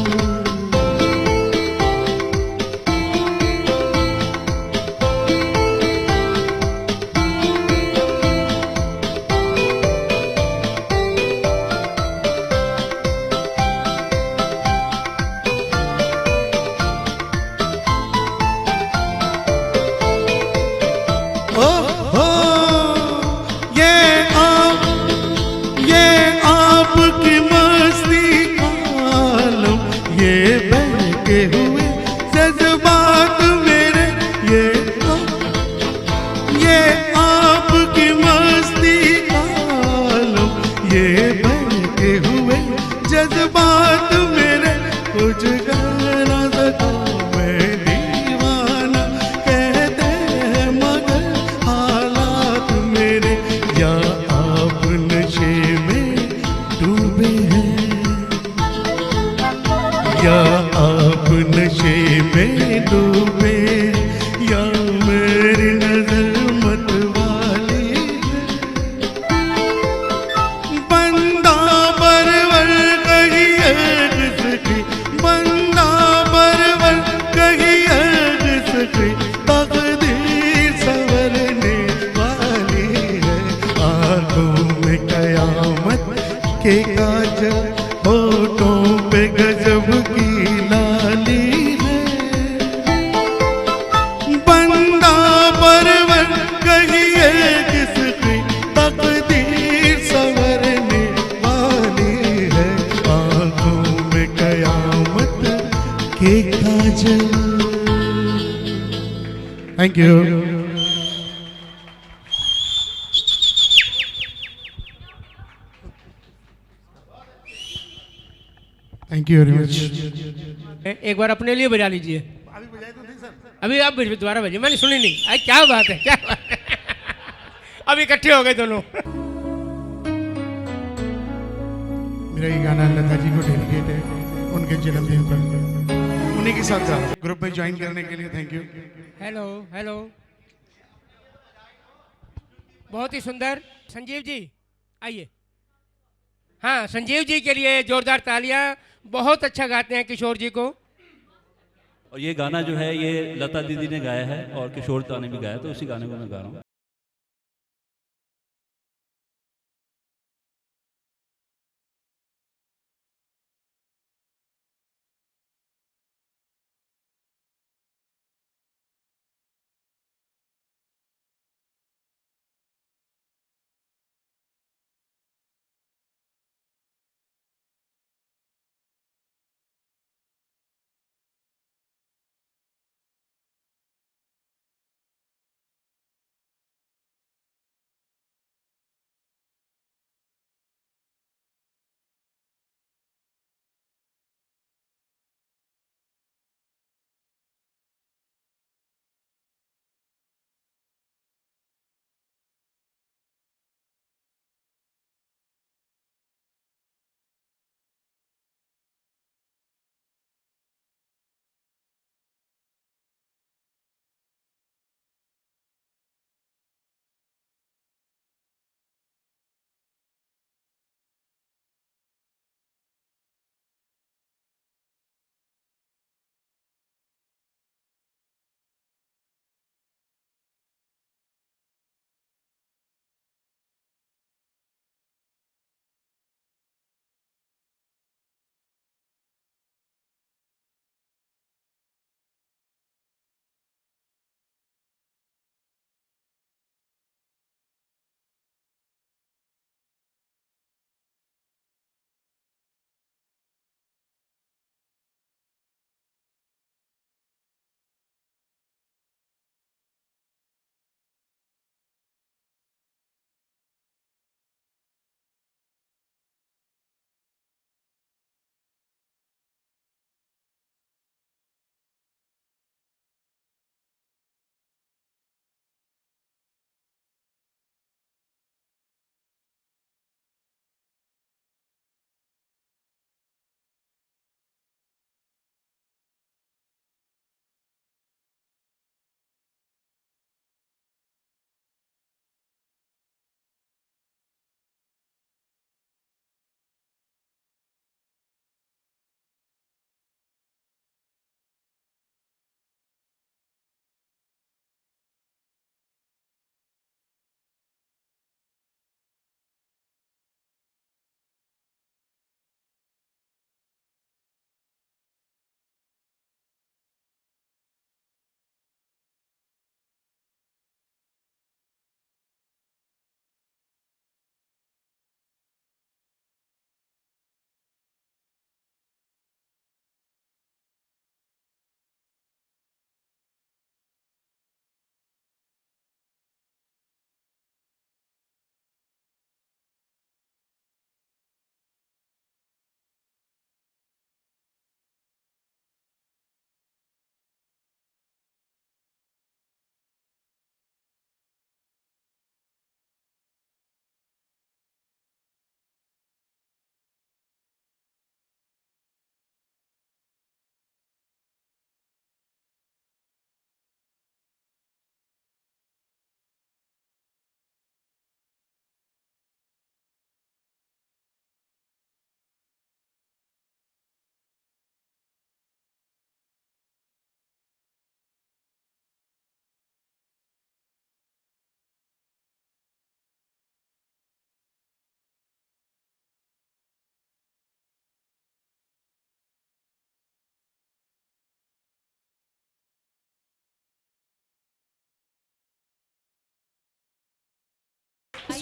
ओ हो ये आपकी मस्ती का आलम, ये बहके हुए जज्बात मेरे। ये आपकी मस्ती का आलम, ये बहके हुए जज्बात मेरे। कुछ गाना सका मैं दीवाना कहते हैं, मगर हालात मेरे। या आप नशे में डूबे हैं, या आप नशे में डूबे, या मेरी नजर मत वाली है। बंदा परवर कहिए किसकी, बंदा परवर कहिए किसकी तकदीर संवरने वाली है। आंखों में कयामत के काजल, होठों पे गजब की लाली है। बंदा परवर कहिए किसकी तकदीर संवरने वाली है। आंखों में कयामत के काजल। Thank you. Thank you very much. एक बार अपने लिए बजा लीजिए। अभी आप दोबारा बजाइए, मैंने सुनी नहीं। अरे क्या बात है, क्या बात है। अब इकट्ठे हो गए दोनों। मेरा ये गाना लता जी को डेडिकेट है उनके जन्मदिन पर। उन्हीं के साथ गा रहा हूं। ग्रुप में ज्वाइन करने के लिए थैंक यू। हेलो हेलो, बहुत ही सुंदर। संजीव जी आइए। हाँ, संजीव जी के लिए जोरदार तालियां। बहुत अच्छा गाते हैं किशोर जी को। और ये गाना जो है ये लता दीदी ने गाया है और किशोर दा ने भी गाया, तो उसी गाने को मैं गा रहा हूँ।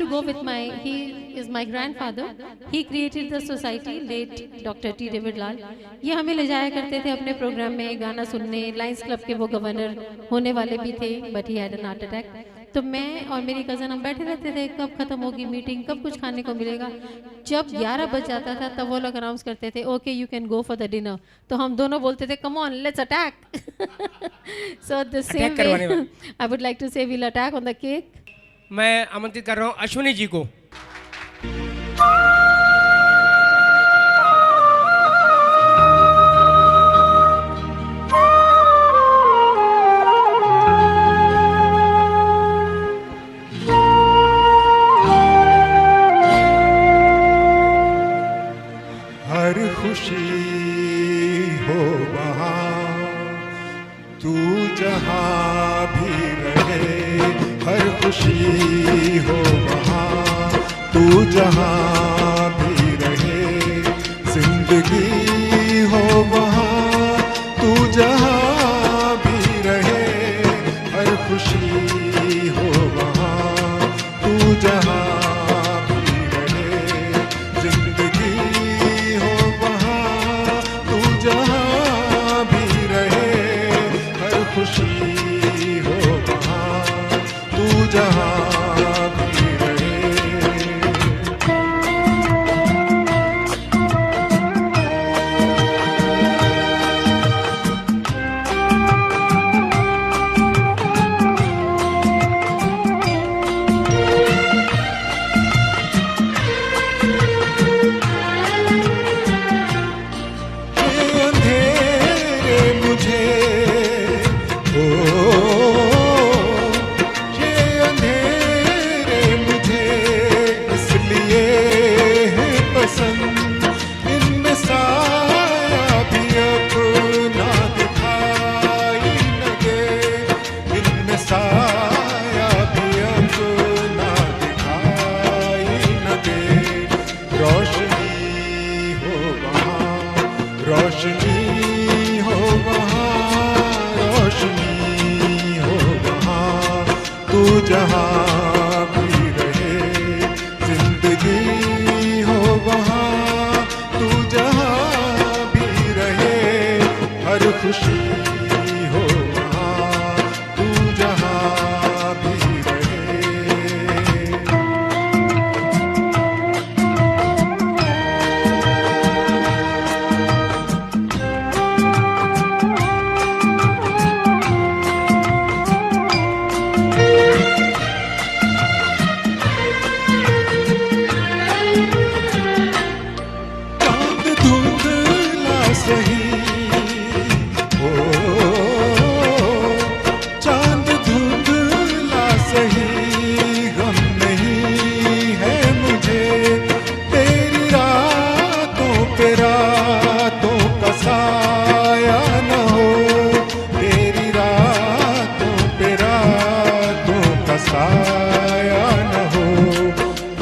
to go with he is my grandfather. He created the society, late Dr. T. David Lal. ये हमें ले जाया करते थे अपने प्रोग्राम में गाना सुनने. लायंस क्लब के वो गवर्नर होने वाले भी थे, but he had an heart attack. तो मैं और मेरी कज़न हम बैठे रहते थे, कब ख़त्म होगी मीटिंग, कब कुछ खाने को मिलेगा. जब 11 बज जाता था तब वो लोग अनाउंस करते थे, okay you can go for the dinner. तो हम दोनों बोलते थे, come on let's attack. So the same way I would like to say will attack on the cake. मैं आमंत्रित कर रहा हूँ अश्विनी जी को. हर खुशी हो वहाँ तू जहाँ भी रहे, हर खुशी हो वहाँ तू जहाँ भी रहे, जिंदगी हो वहाँ तू जहाँ भी रहे, हर खुशी हो वहाँ तू जहाँ जहाँ भी रहे, जिंदगी हो वहाँ तू जहाँ भी रहे, हर खुशी हो वहाँ तू जहाँ भी रहे.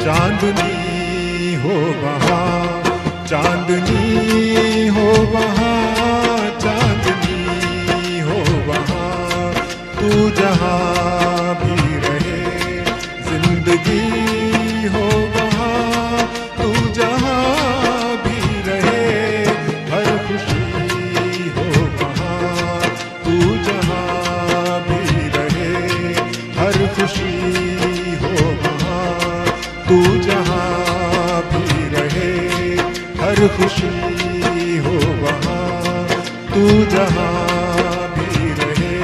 चांदनी हो वहाँ, चांदनी हो वहाँ, चांदनी हो वहाँ तू जहाँ भी रहे, जिंदगी हो वहाँ तू जहाँ भी रहे, हर खुशी हो वहाँ तू जहाँ भी रहे, हर खुशी हो वहाँ तू जहाँ भी रहे, हर खुशी हो वहाँ तू जहाँ भी रहे.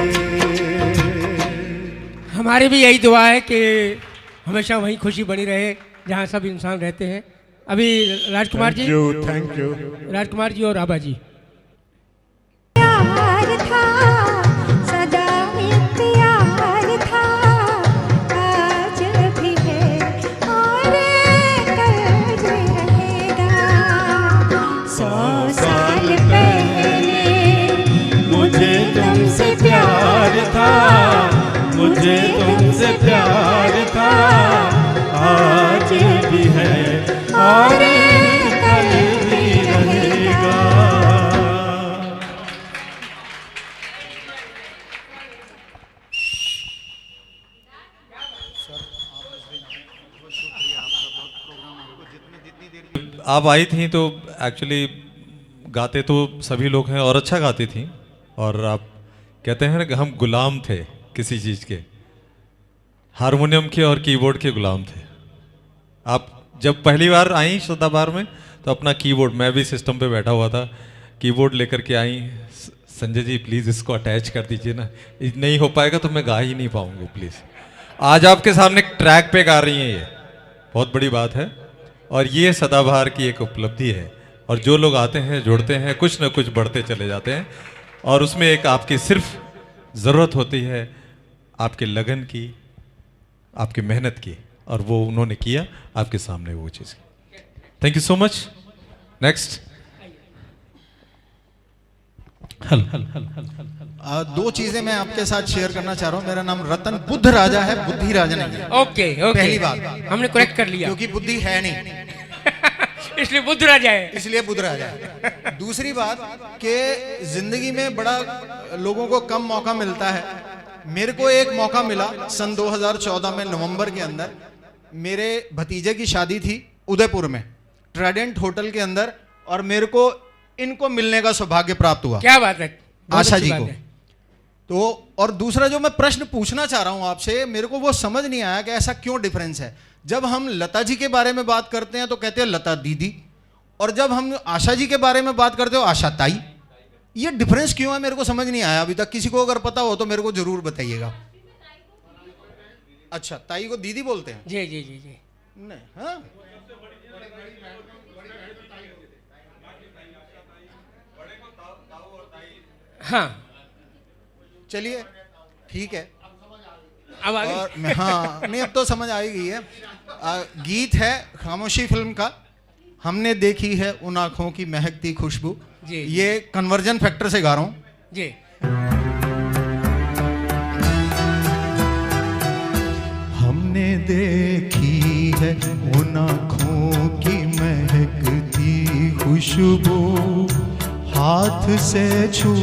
हमारी भी यही दुआ है कि हमेशा वहीं खुशी बनी रहे जहाँ सब इंसान रहते हैं. अभी राजकुमार जी, थैंक यू. राजकुमार जी और आबा जी. प्यार था सदा प्यार था, आज भी है और कल भी रहेगा. 100 साल पहले मुझे तुमसे प्यार था, मुझे तुमसे प्यार था, आज भी है और कल भी रहेगा. आप आई थी तो एक्चुअली गाते तो सभी लोग हैं और अच्छा गाती थी, और आप कहते हैं ना कि हम गुलाम थे किसी चीज़ के, हारमोनियम के और कीबोर्ड के गुलाम थे। आप जब पहली बार आई सदाबहार में तो अपना कीबोर्ड, मैं भी सिस्टम पे बैठा हुआ था, कीबोर्ड लेकर के आई। संजय जी प्लीज़ इसको अटैच कर दीजिए ना, नहीं हो पाएगा तो मैं गा ही नहीं पाऊंगी प्लीज़। आज आपके सामने ट्रैक पे गा रही हैं, ये बहुत बड़ी बात है और ये सदाबहार की एक उपलब्धि है। और जो लोग आते हैं, जुड़ते हैं, कुछ ना कुछ बढ़ते चले जाते हैं, और उसमें एक आपकी सिर्फ ज़रूरत होती है आपके लगन की, आपकी मेहनत की, और वो उन्होंने किया आपके सामने वो चीज़। Thank you so much. Next. दो चीजें मैं आपके साथ शेयर करना चाह रहा हूँ। मेरा नाम रतन बुद्ध राजा है, बुद्धि राजा नहीं है। ओके ओके, पहली बात हमने करेक्ट कर लिया, क्योंकि बुद्धि है नहीं इसलिए बुद्ध राजा है, इसलिए बुद्ध राजा है। दूसरी बात कि जिंदगी में बड़ा लोगों को कम मौका मिलता है। मेरे को एक मौका मिला सन 2014 में नवंबर के अंदर। मेरे भतीजे की शादी थी उदयपुर में, ट्राइडेंट होटल के अंदर, और मेरे को इनको मिलने का सौभाग्य प्राप्त हुआ। क्या बात है, आशा जी को। तो और दूसरा जो मैं प्रश्न पूछना चाह रहा हूं आपसे, मेरे को वो समझ नहीं आया कि ऐसा क्यों डिफरेंस है। जब हम लता जी के बारे में बात करते हैं तो कहते हैं लता दीदी, और जब हम आशा जी के बारे में बात करते हो आशा ताई। ये डिफरेंस क्यों है, मेरे को समझ नहीं आया अभी तक। किसी को अगर पता हो तो मेरे को जरूर बताइएगा। अच्छा, ताई को दीदी बोलते हैं? जी जी जी जी। नहीं, हाँ हाँ, चलिए ठीक है। अब आगे। और हाँ, नहीं अब तो समझ आ ही गई है। गीत है खामोशी फिल्म का, हमने देखी है उन आंखों की महकती खुशबू। ये कन्वर्जन फैक्टर से गा रहा हूं जी। हमने देखी है उन आँखों की महकती खुशबू, हाथ से छू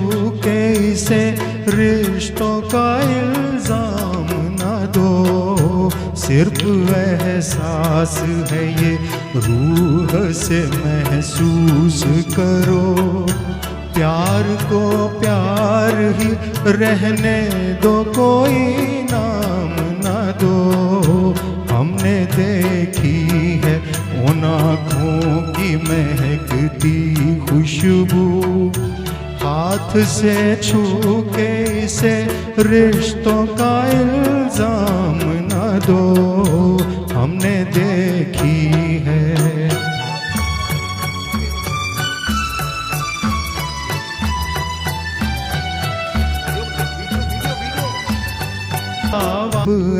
के इसे रिश्तों का इल्जाम न दो। सिर्फ एहसास है ये, रूह से महसूस करो। प्यार को प्यार ही रहने दो, कोई नाम न दो। हमने देखी है उन आँखों की महकती खुशबू, हाथ से छू के इसे रिश्तों का इल्जाम न दो। हमने देखी है।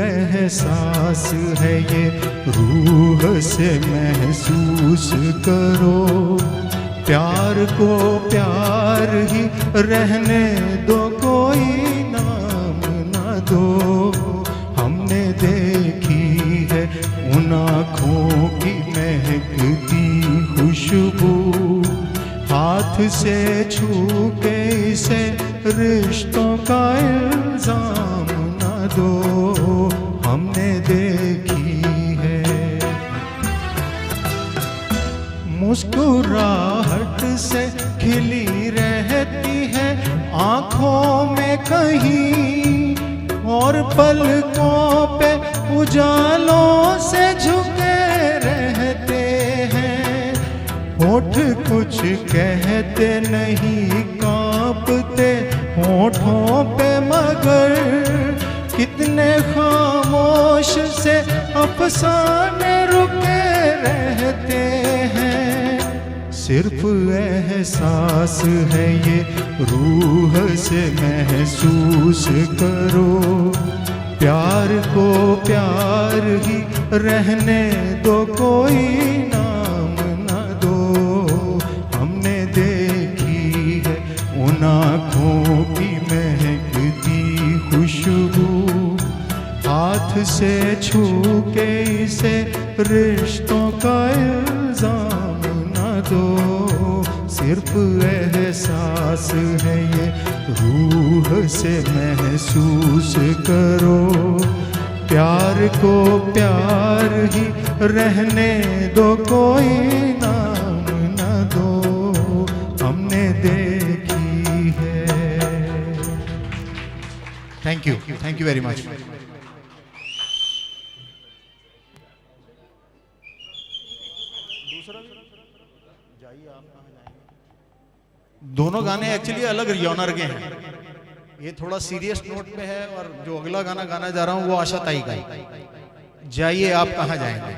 एहसास है ये, रूह से महसूस करो। प्यार को प्यार ही रहने दो, कोई नाम न दो। हमने देखी है उन आँखों की महकती खुशबू, हाथ से छू के इसे रिश्तों का इल्जाम न दो। हमने देखी है। मुस्कुराहट से खिली रहती है आँखों में कहीं, और पलकों पे उजालों से झुके रहते हैं। होठ कुछ कहते नहीं, कांपते होठों पे, मगर कितने खामोश से अफसाने रुके रहते हैं। सिर्फ एहसास है ये, रूह से महसूस करो। प्यार को प्यार ही रहने दो, कोई नाम न दो। हमने देखी है उन आँखों की महकती खुशबू, हाथ से छू के इसे रिश्तों का इल्जाम न दो। सिर्फ एहसास है ये, रूह से महसूस करो। प्यार को प्यार ही रहने दो, कोई नाम न दो, हमने देखी है। Thank you very much. दोनों गाने एक्चुअली अलग जॉनर के हैं। ये थोड़ा सीरियस नोट पे है और जो अगला गाना गाना जा रहा हूं वो आशा ताई का है, जाइए आप कहां जाएंगे।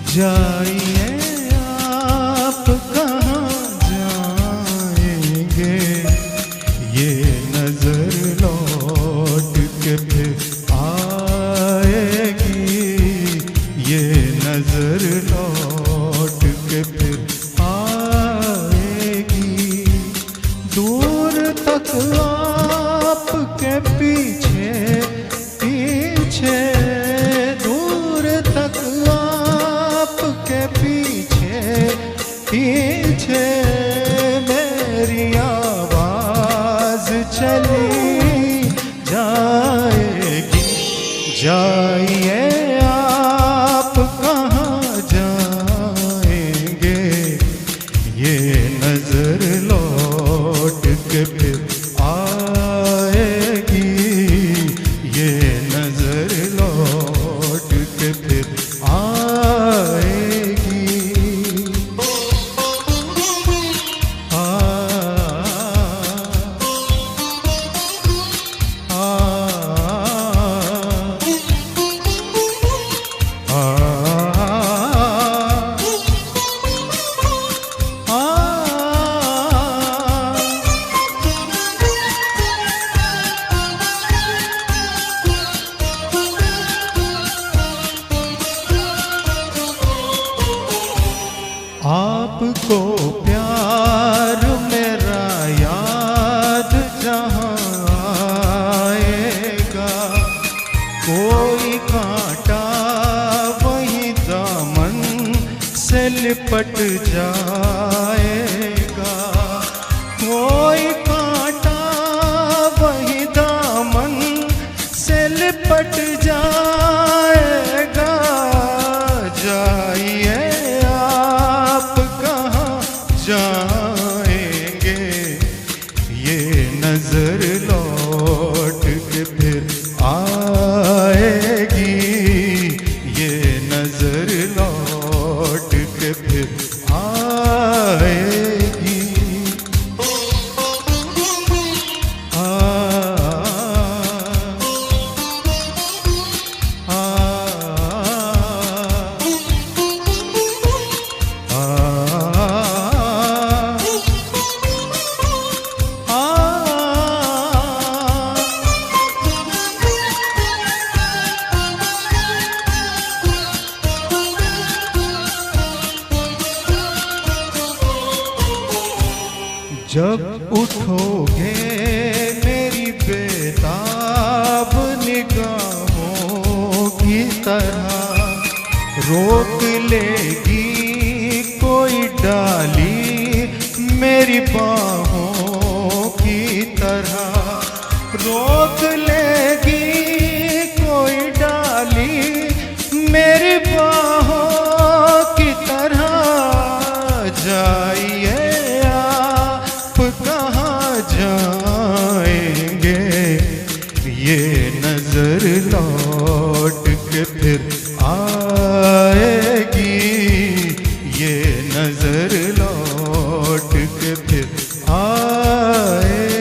जाइए आप कहाँ जाएंगे, ये नजर लौट के फिर आएगी, ये नजर लौट के फिर आएगी। दूर तक आपके पीछे पीछे, दूर तक के पीछे पीछे मेरी आवाज चली जाएगी। जाइए आप कहाँ जाएंगे, ये नजर लौट के फिर आएगी, ये नजर लौट के फिर आएगी। आपको प्यार मेरा याद जहाँ आएगा, कोई कांटा वही दामन से लिपट जाएगा, कोई कांटा वही दामन से लिपट जाएगा। जाइए जाएंगे, ये नजर लौट के फिर आएगी, ये नजर लौट के फिर आएगी। जब उठोगे मेरी बेताब निगाहों की तरह, रोक लेगी कोई डाली मेरी बाहों की तरह, रोक लेगी कोई डाली मेरी बाहों की तरह। जाइए कहाँ जाएंगे, ये नजर लौट के फिर आएगी, ये नजर लौट के फिर आएगी।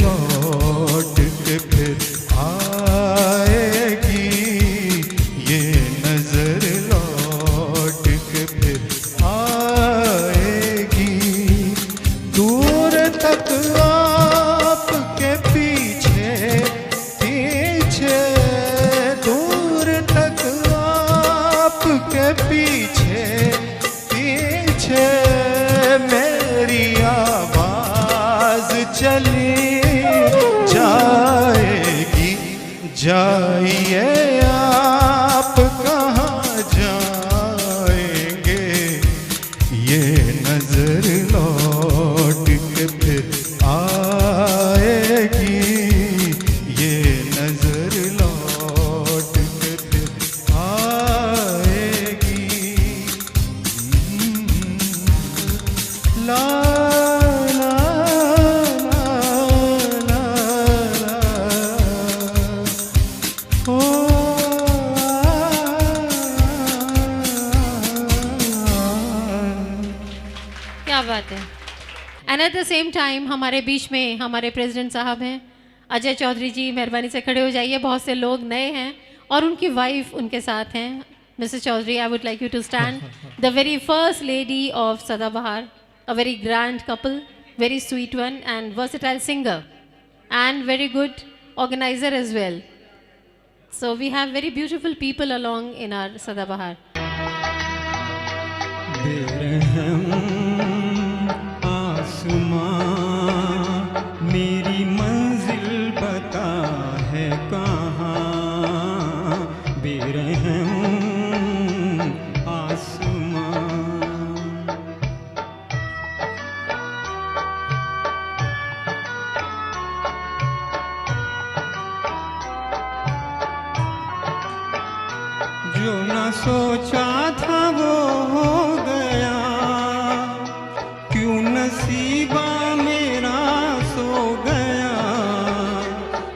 लौट के फिर आएगी, ये नजर लौट के फिर आएगी। दूर तक आपके पीछे पीछे, दूर तक आपके पीछे पीछे मेरी आवाज चली जाएगी। जाइए आप कहाँ जाएंगे, ये नजर लौट के फिर आएगी, ये नजर लौट के फिर आएगी। ला ला ला ला ला, ओ क्या बात है। And at the same time हमारे बीच में हमारे प्रेसिडेंट साहब हैं अजय चौधरी जी, मेहरबानी से खड़े हो जाइए। बहुत से लोग नए हैं और उनकी वाइफ उनके साथ हैं। Mrs Chaudhary, I would like you to stand. The very first lady of Sadabahar, a very grand couple, very sweet one and versatile singer and very good organizer as well. So we have very beautiful people along in our Sadabahar. बेरहम आसमां मेरी मंजिल बता है कहाँ, बेरहम आसमां। जो न सोचा था वो हो गया, क्यों नसीबा मेरा सो गया।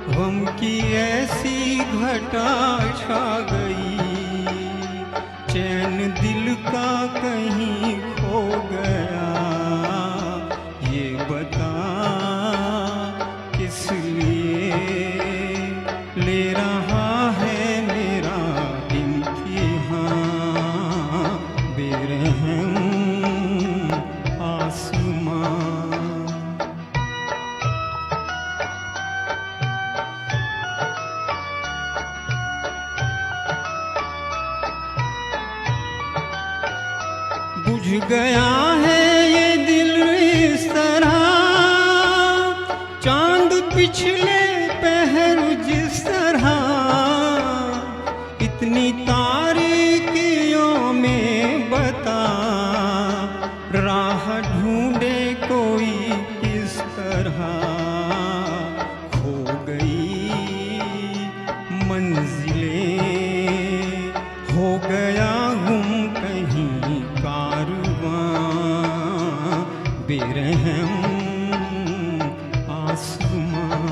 गम की ऐसी घटा छा गई, चैन दिल का कहीं खो गया। ये बता किस लिए ले रहा है मेरा इम्तिहान, बेरहम आसमां। बुझ गया है ये दिल इस तरह, चांद पिछले पहर जिस तरह। इतनी तारीकियों में बता, राह ढूंढे कोई किस तरह। खो गई मंजिलें, हो गया गुम कहीं कारवां, बेरहम आसमां।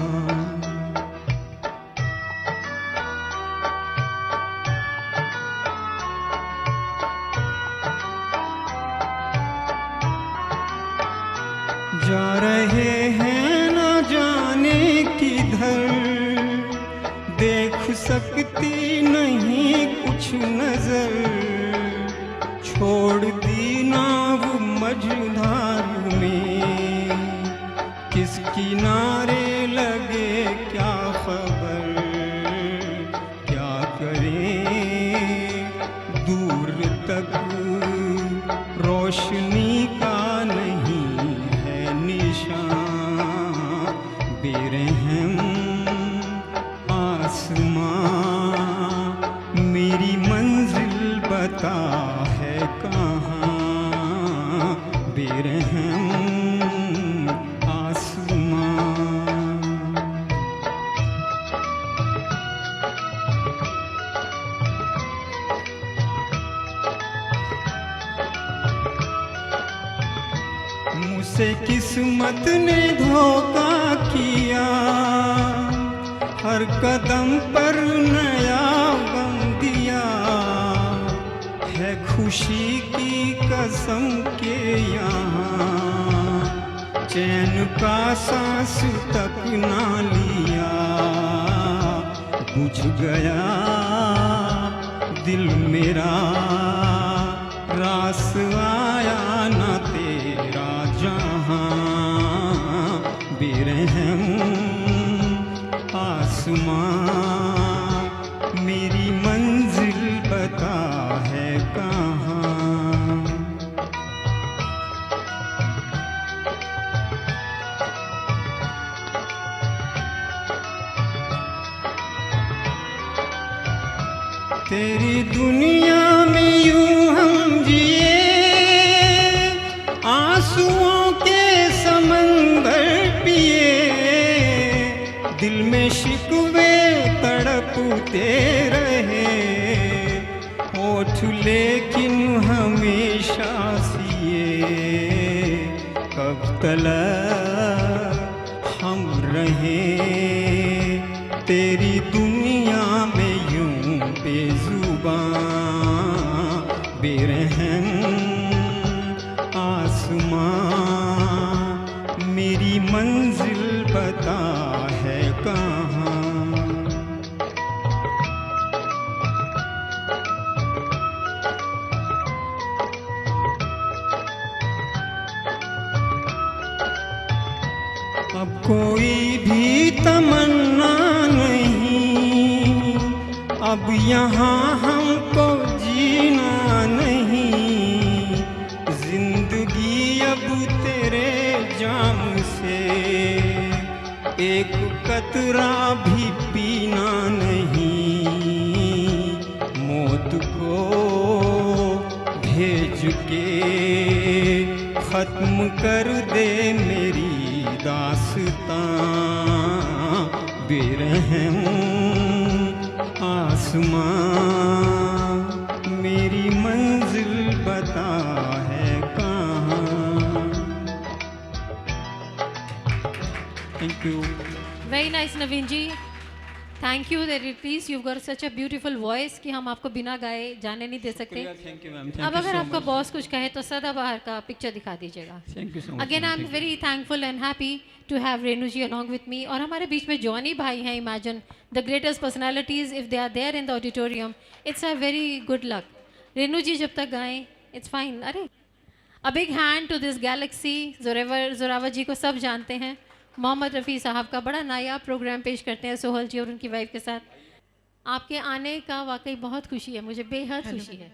जा रहे हैं न जाने किधर, देख सकती नहीं कुछ नजर। छोड़ दी नाव मझधार में, किस किनारे लगे क्या खबर। क्या करें दूर तक रोशनी का नहीं है निशान, बेरहम आसमां मेरी मंजिल बता है कहाँ, बेरहम आसमां। मुझसे किस्मत ने धोखा किया, हर कदम पर नया गम दिया। है खुशी की कसम के यहाँ चैन का सांस तक ना लिया, बुझ गया दिल मेरा, रास आया ना तेरा जहां, बेरहम आसमां मेरी मंजिल बता है कहाँ। तेरी दुनिया में यूं हम जिए, आंसुओं के समंदर पिए, दिल में शिकवे तड़पते रहे, होठ लेकिन हमेशा सिए, कब तलक हम रहे तेरी दुनिया में यूं बेजुबां, बेरहम आसमां मेरी मंजिल बता है कहाँ। अब कोई भी तमन्ना नहीं, अब यहाँ हमको जीना नहीं, जिंदगी अब तेरे जाम से एक कतरा भी पीना नहीं, मौत को भेज के खत्म कर दे मेरी दास्तां, बेरहम आसमां मेरी मंजिल बता है कहाँ। Thank you. Very nice, Naveen ji. Thank you, please. You've got such a beautiful voice कि हम आपको बिना गाए जाने नहीं दे सकते। Thank you ma'am. अब अगर आपका बॉस कुछ कहे तो सदाबहार का पिक्चर दिखा दीजिएगा। Thank you so much. Again I am very thankful and happy to have Renu ji along with me. और हमारे बीच में जॉनी भाई हैं, imagine the greatest personalities if they are there in the auditorium, it's a very good luck. Renu ji जब तक गाएं इट्स फाइन। अरे a big hand to this galaxy. Zoravar ji को सब जानते हैं। मोहम्मद रफ़ी साहब का बड़ा नायाब प्रोग्राम पेश करते हैं सोहल जी और उनकी वाइफ के साथ। आपके आने का वाकई बहुत खुशी है, मुझे बेहद खुशी है।